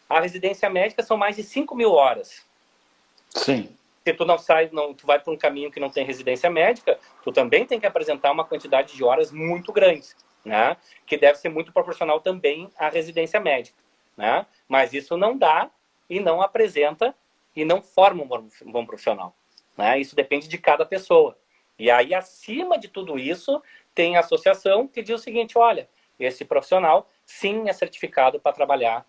A residência médica são mais de 5.000 horas. Sim. Se tu não sai, tu vai por um caminho que não tem residência médica, tu também tem que apresentar uma quantidade de horas muito grande, né? Que deve ser muito proporcional também à residência médica, né? Mas isso não dá e não apresenta e não forma um bom profissional, né? Isso depende de cada pessoa. E aí, acima de tudo isso, tem a associação que diz o seguinte, olha, esse profissional sim é certificado para trabalhar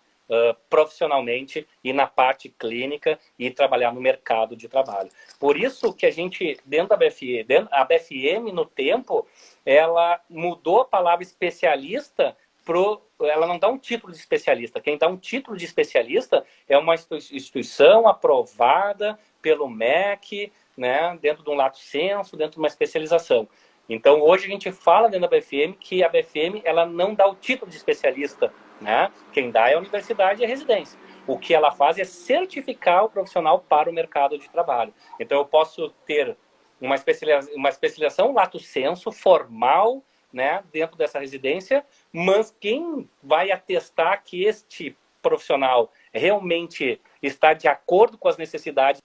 profissionalmente e na parte clínica e trabalhar no mercado de trabalho. Por isso que a gente, dentro da BFM, a BFM, no tempo, ela mudou a palavra especialista ela não dá um título de especialista. Quem dá um título de especialista é uma instituição aprovada pelo MEC, né, dentro de um lato sensu, dentro de uma especialização. Então, hoje a gente fala dentro da BFM que a BFM ela não dá o título de especialista, né? Quem dá é a universidade e a residência. O que ela faz é certificar o profissional para o mercado de trabalho. Então, eu posso ter uma especialização lato sensu, formal, né, dentro dessa residência, mas quem vai atestar que este profissional realmente está de acordo com as necessidades,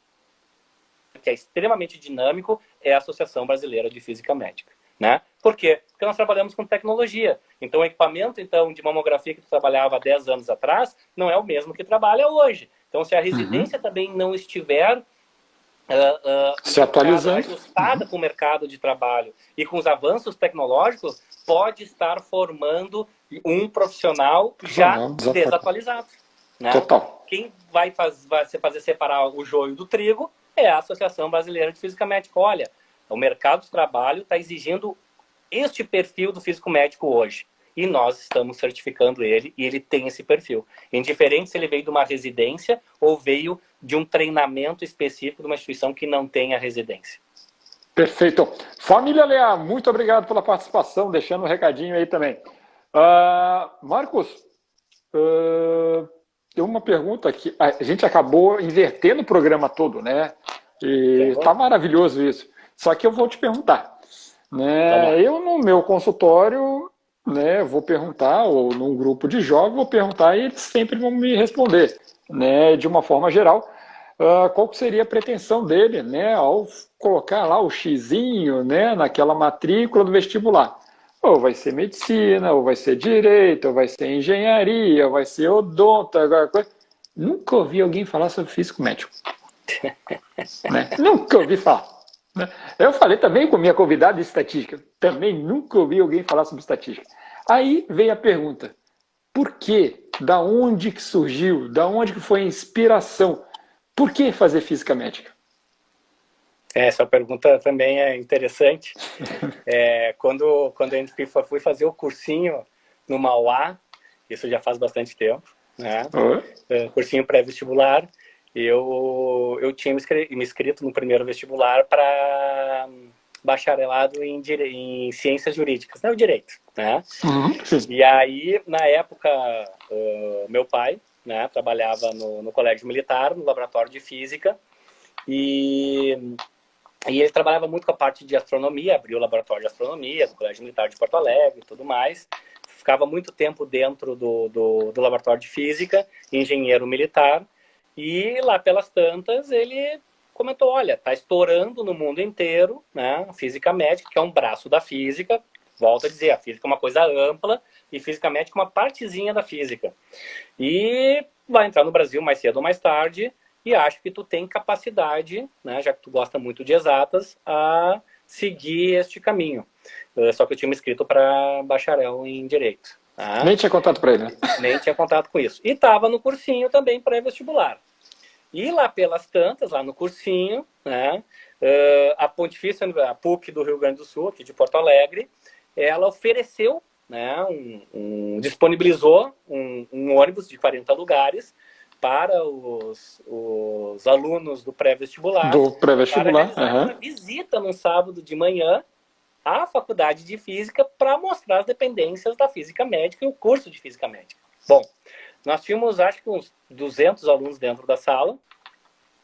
que é extremamente dinâmico, é a Associação Brasileira de Física Médica, né? Por quê? Porque nós trabalhamos com tecnologia. Então, o equipamento de mamografia que tu trabalhava há 10 anos atrás não é o mesmo que trabalha hoje. Então, se a residência também não estiver se atualizando, ajustada com o mercado de trabalho e com os avanços tecnológicos, pode estar formando um profissional já desatualizado, né? Total. Quem vai fazer separar o joio do trigo é a Associação Brasileira de Física Médica. Olha, o mercado de trabalho está exigindo este perfil do físico médico hoje. E nós estamos certificando ele, e ele tem esse perfil. Indiferente se ele veio de uma residência ou veio de um treinamento específico de uma instituição que não tenha residência. Perfeito. Família Leal, muito obrigado pela participação, deixando um recadinho aí também. Marcos, tem uma pergunta aqui. A gente acabou invertendo o programa todo, né? E tá maravilhoso isso. Só que eu vou te perguntar. Né? Eu, no meu consultório, né, vou perguntar, ou num grupo de jovens, vou perguntar e eles sempre vão me responder, né, de uma forma geral, qual seria a pretensão dele, né, ao colocar lá o xizinho, né, naquela matrícula do vestibular. Ou vai ser medicina, ou vai ser direito, ou vai ser engenharia, ou vai ser odonto, alguma coisa. Nunca ouvi alguém falar sobre físico médico. Né? Nunca ouvi falar. Eu falei também com minha convidada de estatística, também nunca ouvi alguém falar sobre estatística. Aí vem a pergunta, por quê? Da onde que surgiu? Da onde que foi a inspiração? Por que fazer física médica? Essa pergunta também é interessante. Quando eu fui fazer o cursinho no Mauá, isso já faz bastante tempo, né? Cursinho pré-vestibular, eu tinha me inscrito no primeiro vestibular para bacharelado em ciências jurídicas, né, o direito, né? E aí, na época, meu pai, né, trabalhava no colégio militar, no laboratório de física, e ele trabalhava muito com a parte de astronomia, abriu o laboratório de astronomia do Colégio Militar de Porto Alegre e tudo mais. Ficava muito tempo dentro do laboratório de física, engenheiro militar, e lá pelas tantas ele comentou, olha, tá estourando no mundo inteiro, né, a física médica, que é um braço da física. Volto a dizer, a física é uma coisa ampla e física médica é uma partezinha da física. E vai entrar no Brasil mais cedo ou mais tarde, e acho que tu tem capacidade, né, já que tu gosta muito de exatas, a seguir este caminho. Só que eu tinha me inscrito para bacharel em Direito. Tá? Nem tinha contato para ele, né? Nem tinha contato com isso. E estava no cursinho também pré-vestibular. E lá pelas tantas, lá no cursinho, né, a Pontifícia, a PUC do Rio Grande do Sul, aqui de Porto Alegre, ela ofereceu, né, disponibilizou um ônibus de 40 lugares para os alunos do pré-vestibular Do para pré-vestibular. realizarem uma visita no sábado de manhã à faculdade de física para mostrar as dependências da física médica e o curso de física médica. Bom, nós tínhamos, acho que uns 200 alunos dentro da sala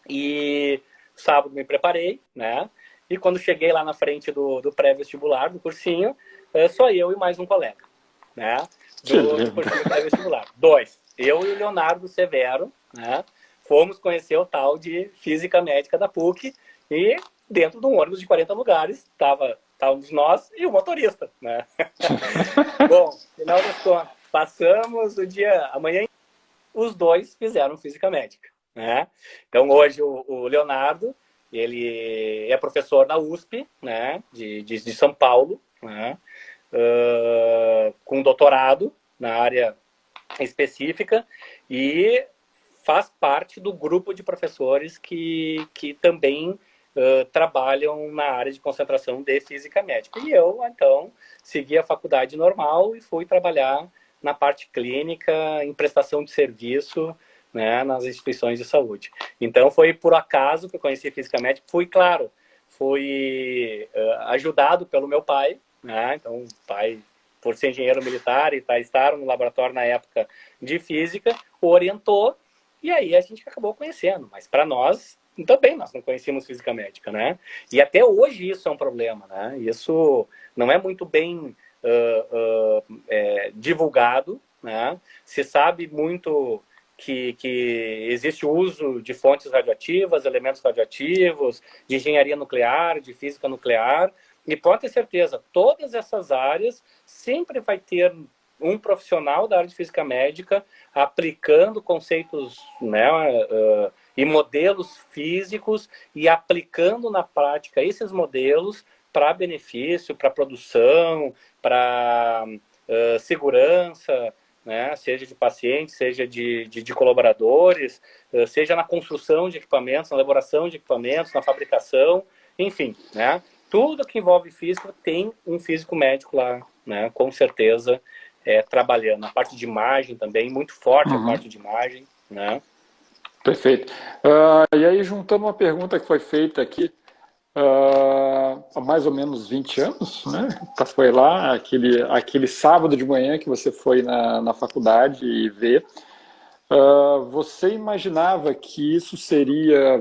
e sábado me preparei, né? E quando cheguei lá na frente do pré-vestibular, do cursinho, só eu e mais um colega, né? Do cursinho pré-vestibular. Dois. Eu e o Leonardo Severo, né? Fomos conhecer o tal de Física Médica da PUC e dentro de um ônibus de 40 lugares estávamos nós e o motorista, né? Bom, final das contas, passamos o dia, amanhã os dois fizeram Física Médica, né? Então hoje o Leonardo, ele é professor na USP, né? De São Paulo, né? Com doutorado na área específica e faz parte do grupo de professores que também trabalham na área de concentração de física médica. E eu, então, segui a faculdade normal e fui trabalhar na parte clínica, em prestação de serviço, né, nas instituições de saúde. Então, foi por acaso que eu conheci física médica. Fui ajudado pelo meu pai, né? Então, o pai, por ser engenheiro militar e estar no laboratório na época de física, orientou, e aí a gente acabou conhecendo. Mas para nós, também nós não conhecíamos física médica, né? E até hoje isso é um problema, né? Isso não é muito bem divulgado, né? Se sabe muito que existe o uso de fontes radioativas, elementos radioativos, de engenharia nuclear, de física nuclear, e pode ter certeza, todas essas áreas sempre vai ter um profissional da área de física médica aplicando conceitos, né, e modelos físicos e aplicando na prática esses modelos para benefício, para produção, para segurança, né, seja de pacientes, seja de colaboradores, seja na construção de equipamentos, na elaboração de equipamentos, na fabricação, enfim, né? Tudo que envolve física tem um físico médico lá, né? Com certeza, trabalhando. Na parte de imagem também, muito forte a parte de imagem, né? Perfeito. E aí, juntando uma pergunta que foi feita aqui há mais ou menos 20 anos, né? Foi lá, aquele sábado de manhã que você foi na faculdade e vê. Você imaginava que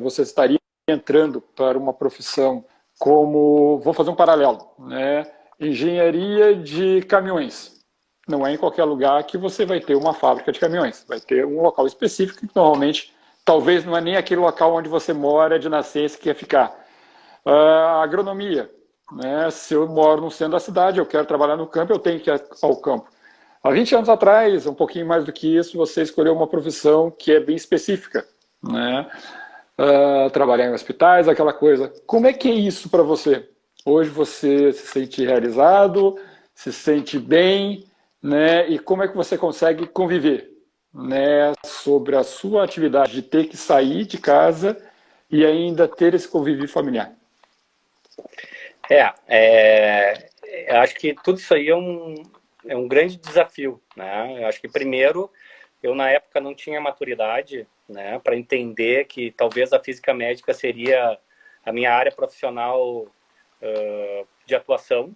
você estaria entrando para uma profissão como, vou fazer um paralelo, né? Engenharia de caminhões. Não é em qualquer lugar que você vai ter uma fábrica de caminhões. Vai ter um local específico que normalmente, talvez não é nem aquele local onde você mora de nascença que quer ficar. Agronomia, né? Se eu moro no centro da cidade, eu quero trabalhar no campo, eu tenho que ir ao campo. Há 20 anos atrás, um pouquinho mais do que isso, você escolheu uma profissão que é bem específica, né? Trabalhar em hospitais, aquela coisa. Como é que é isso para você? Hoje você se sente realizado, se sente bem, né? E como é que você consegue conviver, né, sobre a sua atividade de ter que sair de casa e ainda ter esse convívio familiar? Eu acho que tudo isso aí é um grande desafio, né? Eu acho que primeiro, eu na época não tinha maturidade, né, para entender que talvez a física médica seria a minha área profissional de atuação.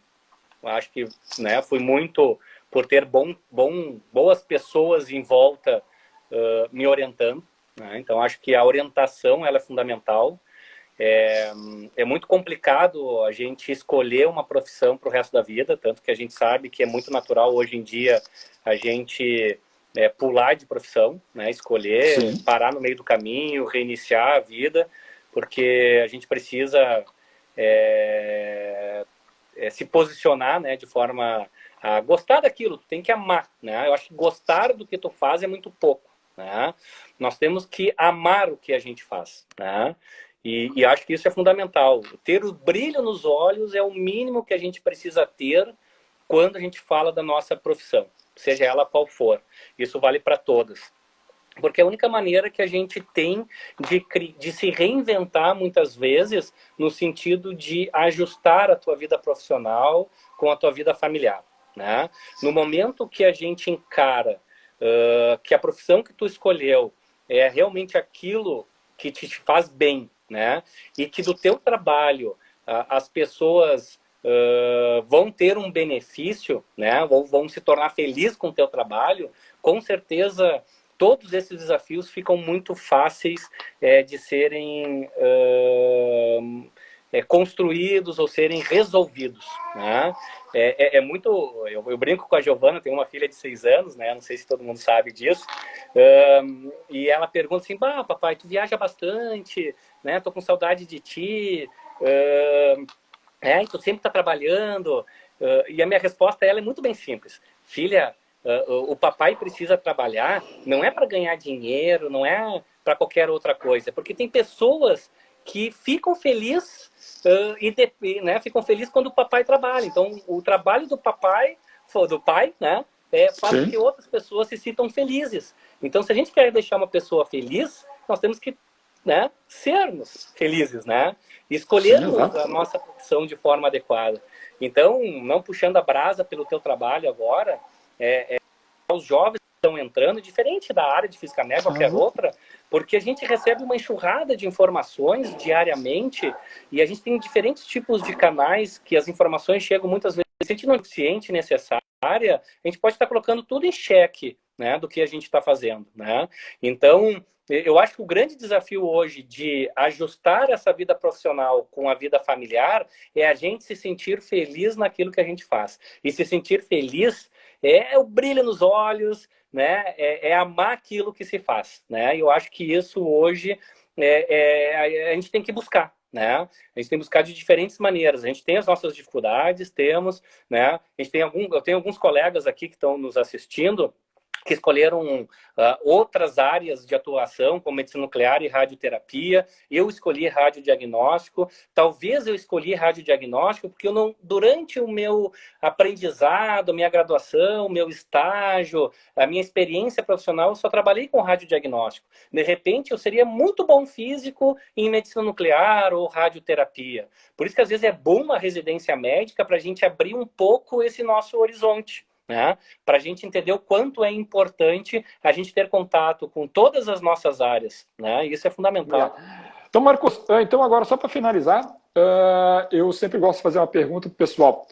Eu acho que, né, fui muito por ter boas pessoas em volta me orientando, né? Então acho que a orientação ela é fundamental. É muito complicado a gente escolher uma profissão para o resto da vida, tanto que a gente sabe que é muito natural hoje em dia a gente pular de profissão, né? Escolher, Sim. parar no meio do caminho, reiniciar a vida, porque a gente precisa se posicionar, né, de forma a gostar daquilo, tu tem que amar, né? Eu acho que gostar do que tu faz é muito pouco, né? Nós temos que amar o que a gente faz, né? E acho que isso é fundamental. Ter o brilho nos olhos é o mínimo que a gente precisa ter quando a gente fala da nossa profissão, seja ela qual for. Isso vale para todas. Porque é a única maneira que a gente tem de se reinventar muitas vezes no sentido de ajustar a tua vida profissional com a tua vida familiar, né? No momento que a gente encara que a profissão que tu escolheu é realmente aquilo que te faz bem, né? E que do teu trabalho as pessoas vão ter um benefício, né? Vão se tornar felizes com o teu trabalho, com certeza todos esses desafios ficam muito fáceis de serem construídos ou serem resolvidos, né? Muito... Eu brinco com a Giovana, tenho uma filha de 6 anos, né? Não sei se todo mundo sabe disso. E ela pergunta assim, bah, papai, tu viaja bastante, né? Tô com saudade de ti, tu sempre tá trabalhando. E a minha resposta a ela é muito bem simples. Filha, o papai precisa trabalhar, não é para ganhar dinheiro, não é para qualquer outra coisa, porque tem pessoas que ficam felizes né, ficam felizes quando o papai trabalha. Então, o trabalho do pai, né, faz com que outras pessoas se sintam felizes. Então, se a gente quer deixar uma pessoa feliz, nós temos que, né, sermos felizes, né? Escolhermos a nossa profissão de forma adequada. Então, não puxando a brasa pelo teu trabalho agora, os jovens estão entrando, diferente da área de física médica, qualquer outra, porque a gente recebe uma enxurrada de informações diariamente e a gente tem diferentes tipos de canais que as informações chegam muitas vezes. Se a gente não é ciente necessária, a gente pode estar colocando tudo em xeque, né, do que a gente está fazendo, né? Então, eu acho que o grande desafio hoje de ajustar essa vida profissional com a vida familiar é a gente se sentir feliz naquilo que a gente faz. E se sentir feliz é o brilho nos olhos, né? É amar aquilo que se faz, né? E eu acho que isso hoje a gente tem que buscar, né? A gente tem que buscar de diferentes maneiras. A gente tem as nossas dificuldades, temos, né? Eu tenho alguns colegas aqui que estão nos assistindo que escolheram outras áreas de atuação, como medicina nuclear e radioterapia. Eu escolhi radiodiagnóstico. Talvez eu escolhi radiodiagnóstico porque durante o meu aprendizado, minha graduação, meu estágio, a minha experiência profissional, eu só trabalhei com radiodiagnóstico. De repente, eu seria muito bom físico em medicina nuclear ou radioterapia. Por isso que, às vezes, é bom uma residência médica para a gente abrir um pouco esse nosso horizonte, né? Para a gente entender o quanto é importante a gente ter contato com todas as nossas áreas, né? Isso é fundamental. Então, Marcos, então agora só para finalizar, eu sempre gosto de fazer uma pergunta para o pessoal.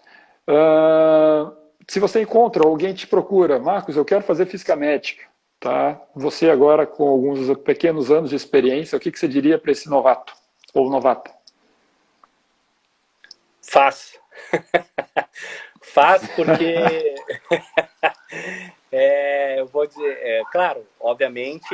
Se você encontra, alguém te procura, Marcos, eu quero fazer física médica, tá? Você agora com alguns pequenos anos de experiência, o que você diria para esse novato ou novata? Faz. Faz porque eu vou dizer, claro, obviamente,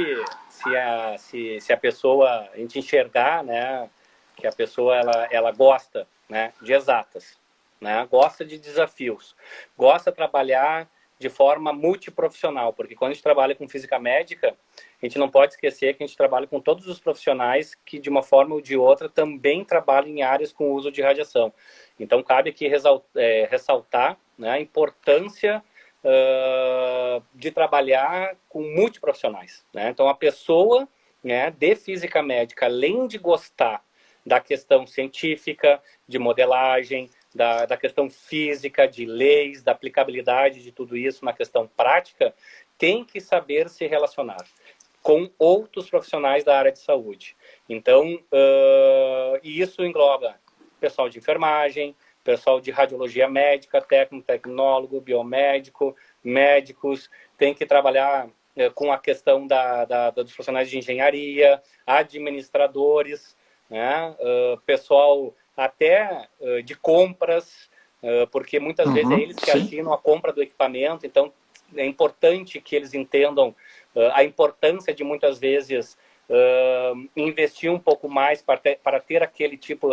se a pessoa, a gente enxergar, né, que a pessoa ela gosta, né, de exatas, né, gosta de desafios, gosta de trabalhar de forma multiprofissional, porque quando a gente trabalha com física médica, a gente não pode esquecer que a gente trabalha com todos os profissionais que, de uma forma ou de outra, também trabalham em áreas com uso de radiação. Então, cabe aqui ressaltar, né, a importância de trabalhar com multiprofissionais, né? Então, a pessoa, né, de física médica, além de gostar da questão científica, de modelagem, da questão física, de leis, da aplicabilidade de tudo isso na questão prática, tem que saber se relacionar com outros profissionais da área de saúde. Então, e isso engloba pessoal de enfermagem, pessoal de radiologia médica, técnico, tecnólogo, biomédico, médicos, tem que trabalhar com a questão dos profissionais de engenharia, administradores, né? Pessoal até de compras, porque muitas vezes é eles que assinam a compra do equipamento, então é importante que eles entendam a importância de muitas vezes investir um pouco mais para ter aquele tipo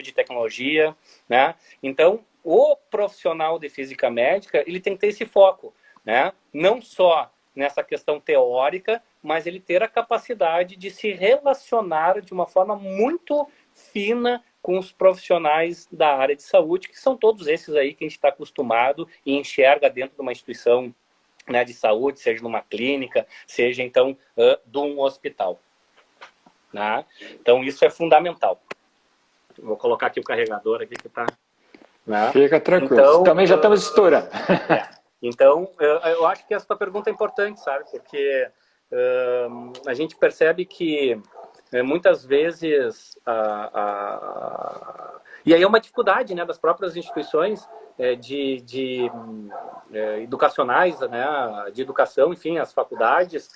de tecnologia, né? Então, o profissional de física médica, ele tem que ter esse foco, né? Não só nessa questão teórica, mas ele ter a capacidade de se relacionar de uma forma muito fina com os profissionais da área de saúde, que são todos esses aí que a gente está acostumado e enxerga dentro de uma instituição, né, de saúde, seja numa clínica, seja, então, de um hospital. Né? Então, isso é fundamental. Vou colocar aqui o carregador aqui que está... Né? Fica tranquilo. Então, também já estamos estourando. Então, eu acho que essa tua pergunta é importante, sabe? Porque a gente percebe que muitas vezes e aí é uma dificuldade, né, das próprias instituições educacionais, né, de educação, enfim, as faculdades,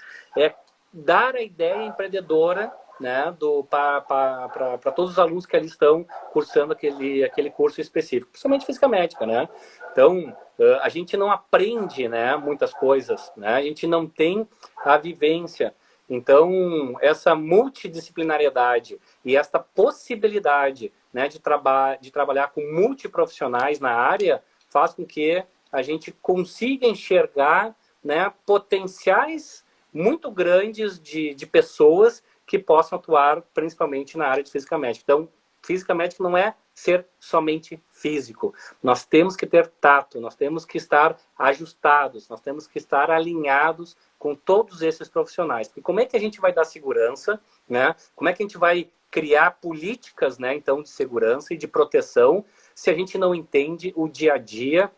dar a ideia empreendedora, né, para todos os alunos que ali estão cursando aquele curso específico, principalmente física médica, né? Então, a gente não aprende, né, muitas coisas, né? A gente não tem a vivência. Então, essa multidisciplinariedade e essa possibilidade, né, de trabalhar com multiprofissionais na área faz com que a gente consiga enxergar, né, potenciais muito grandes de pessoas que possam atuar principalmente na área de física médica. Então, física médica não é ser somente físico. Nós temos que ter tato, nós temos que estar ajustados, nós temos que estar alinhados com todos esses profissionais. Porque como é que a gente vai dar segurança, né? Como é que a gente vai criar políticas, né, então, de segurança e de proteção se a gente não entende o dia a dia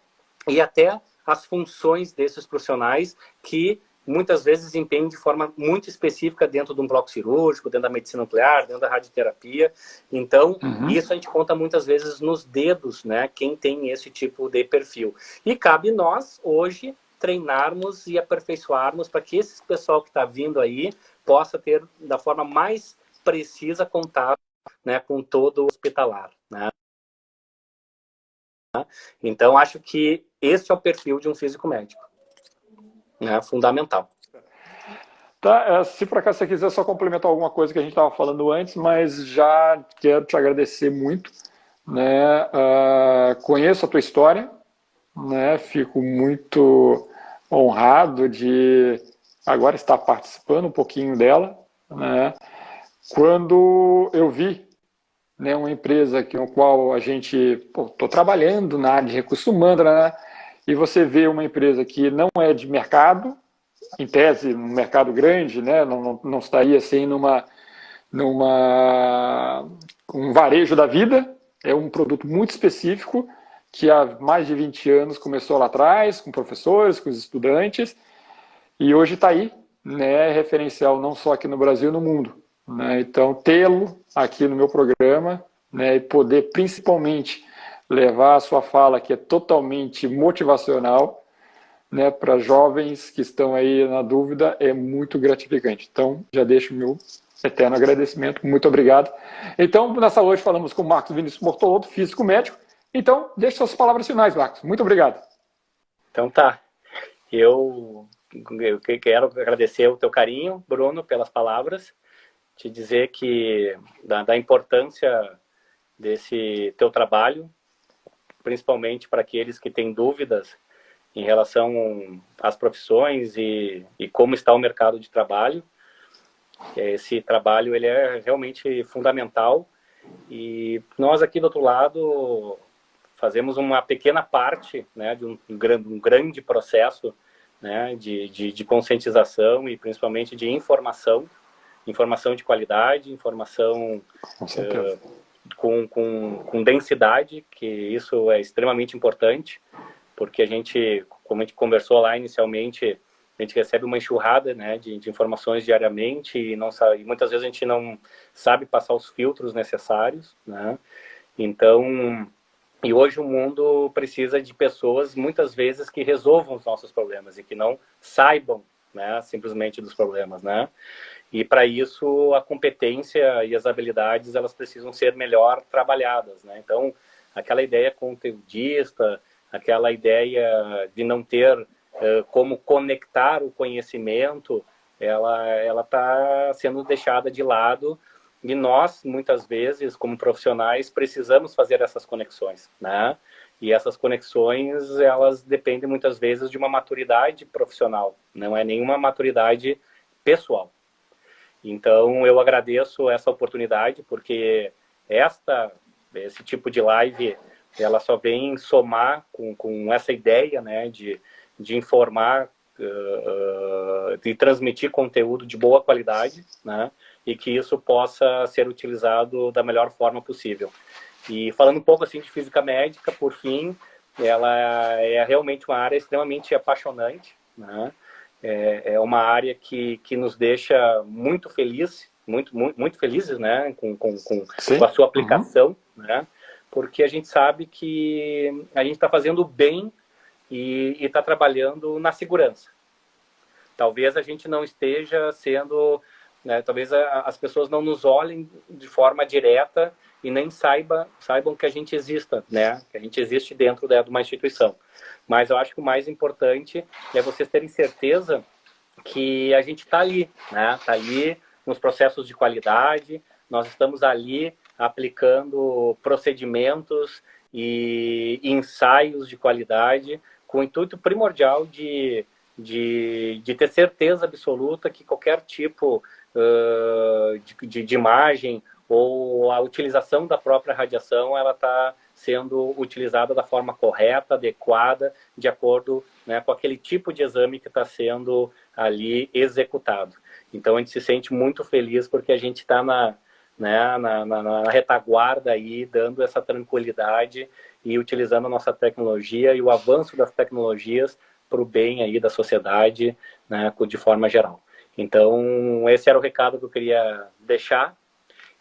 e até as funções desses profissionais que muitas vezes desempenham de forma muito específica dentro de um bloco cirúrgico, dentro da medicina nuclear, dentro da radioterapia. Então, isso a gente conta muitas vezes nos dedos, né, quem tem esse tipo de perfil. E cabe nós, hoje, treinarmos e aperfeiçoarmos para que esse pessoal que está vindo aí possa ter, da forma mais precisa, contato, né, com todo o hospitalar, né? Então, acho que esse é o perfil de um físico médico, né, fundamental. Tá, se por acaso você quiser só complementar alguma coisa que a gente estava falando antes, mas já quero te agradecer muito, né? Conheço a tua história, né? Fico muito honrado de agora estar participando um pouquinho dela, né? Quando eu vi, né, uma empresa com a qual a gente estou trabalhando na área de recursos humanos, né? E você vê uma empresa que não é de mercado, em tese, um mercado grande, né? Não estaria assim um varejo da vida, é um produto muito específico que há mais de 20 anos começou lá atrás, com professores, com os estudantes, e hoje está aí, né, referencial não só aqui no Brasil, no mundo. Né? Então, tê-lo aqui no meu programa, né, e poder principalmente levar a sua fala, que é totalmente motivacional, né, para jovens que estão aí na dúvida, é muito gratificante. Então, já deixo o meu eterno agradecimento. Muito obrigado. Então, nessa hoje falamos com o Marcos Vinícius Bortolotto, físico médico. Então, deixe suas palavras finais, Marcos. Muito obrigado. Então tá. Eu quero agradecer o teu carinho, Bruno, pelas palavras. Te dizer que da importância desse teu trabalho, principalmente para aqueles que têm dúvidas em relação às profissões e como está o mercado de trabalho. Esse trabalho ele é realmente fundamental e nós aqui do outro lado fazemos uma pequena parte, né, de um grande processo, né, de conscientização e principalmente de informação de qualidade, informação com densidade, que isso é extremamente importante, porque a gente, como a gente conversou lá inicialmente, a gente recebe uma enxurrada, né, de informações diariamente e muitas vezes a gente não sabe passar os filtros necessários, né? Então, e hoje o mundo precisa de pessoas, muitas vezes, que resolvam os nossos problemas e que não saibam, né, simplesmente dos problemas, né? E para isso a competência e as habilidades elas precisam ser melhor trabalhadas, né? Então, aquela ideia conteudista, aquela ideia de não ter como conectar o conhecimento, ela está sendo deixada de lado e nós, muitas vezes, como profissionais, precisamos fazer essas conexões, né? E essas conexões, elas dependem muitas vezes de uma maturidade profissional, não é nenhuma maturidade pessoal. Então, eu agradeço essa oportunidade, porque esse tipo de live, ela só vem somar com essa ideia, né, de informar, de transmitir conteúdo de boa qualidade, né, e que isso possa ser utilizado da melhor forma possível. E falando um pouco assim de física médica, por fim, ela é realmente uma área extremamente apaixonante, né? é uma área que nos deixa muito felizes, muito felizes, né, com a sua aplicação, né, porque a gente sabe que a gente está fazendo bem e está trabalhando na segurança. Talvez a gente não esteja sendo, né, talvez as pessoas não nos olhem de forma direta e nem saibam que a gente exista, né, que a gente existe dentro de uma instituição. Mas eu acho que o mais importante é vocês terem certeza que a gente está ali, né? Está ali nos processos de qualidade, nós estamos ali aplicando procedimentos e ensaios de qualidade com o intuito primordial de ter certeza absoluta que qualquer tipo de imagem ou a utilização da própria radiação, ela está sendo utilizada da forma correta, adequada, de acordo, né, com aquele tipo de exame que está sendo ali executado. Então a gente se sente muito feliz porque a gente está na retaguarda aí, dando essa tranquilidade e utilizando a nossa tecnologia e o avanço das tecnologias para o bem aí da sociedade, né, de forma geral. Então esse era o recado que eu queria deixar.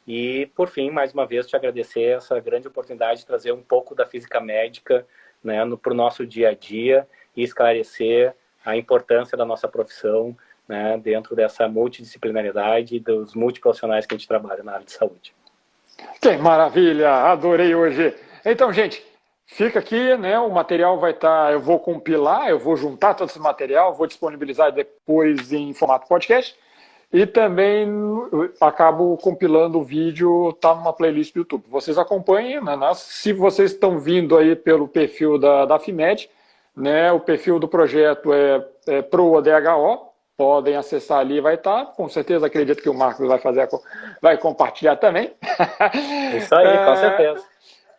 E, por fim, mais uma vez, te agradecer essa grande oportunidade de trazer um pouco da física médica, né, para o nosso dia a dia e esclarecer a importância da nossa profissão, né, dentro dessa multidisciplinaridade e dos multiprofissionais que a gente trabalha na área de saúde. Que maravilha! Adorei hoje. Então, gente, fica aqui, né? O material vai estar... Eu vou compilar, eu vou juntar todo esse material, vou disponibilizar depois em formato podcast. E também acabo compilando o vídeo, tá numa playlist do YouTube. Vocês acompanhem, né? Se vocês estão vindo aí pelo perfil da FIMED, né? O perfil do projeto é ProADHO, podem acessar ali, vai estar. Com certeza, acredito que o Marcos vai compartilhar também. Isso aí, com certeza.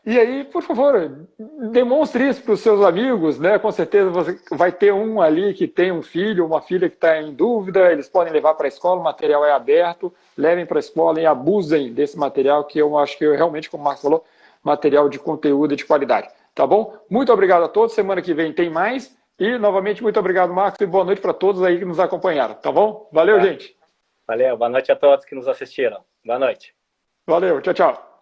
E aí, por favor, demonstre isso para os seus amigos, né? Com certeza você vai ter um ali que tem um filho, uma filha que está em dúvida, eles podem levar para a escola, o material é aberto, levem para a escola e abusem desse material, que eu acho que realmente, como o Marcos falou, material de conteúdo e de qualidade. Tá bom? Muito obrigado a todos, semana que vem tem mais. E, novamente, muito obrigado, Marcos, e boa noite para todos aí que nos acompanharam, tá bom? Valeu, gente! Valeu, boa noite a todos que nos assistiram. Boa noite. Valeu, tchau, tchau.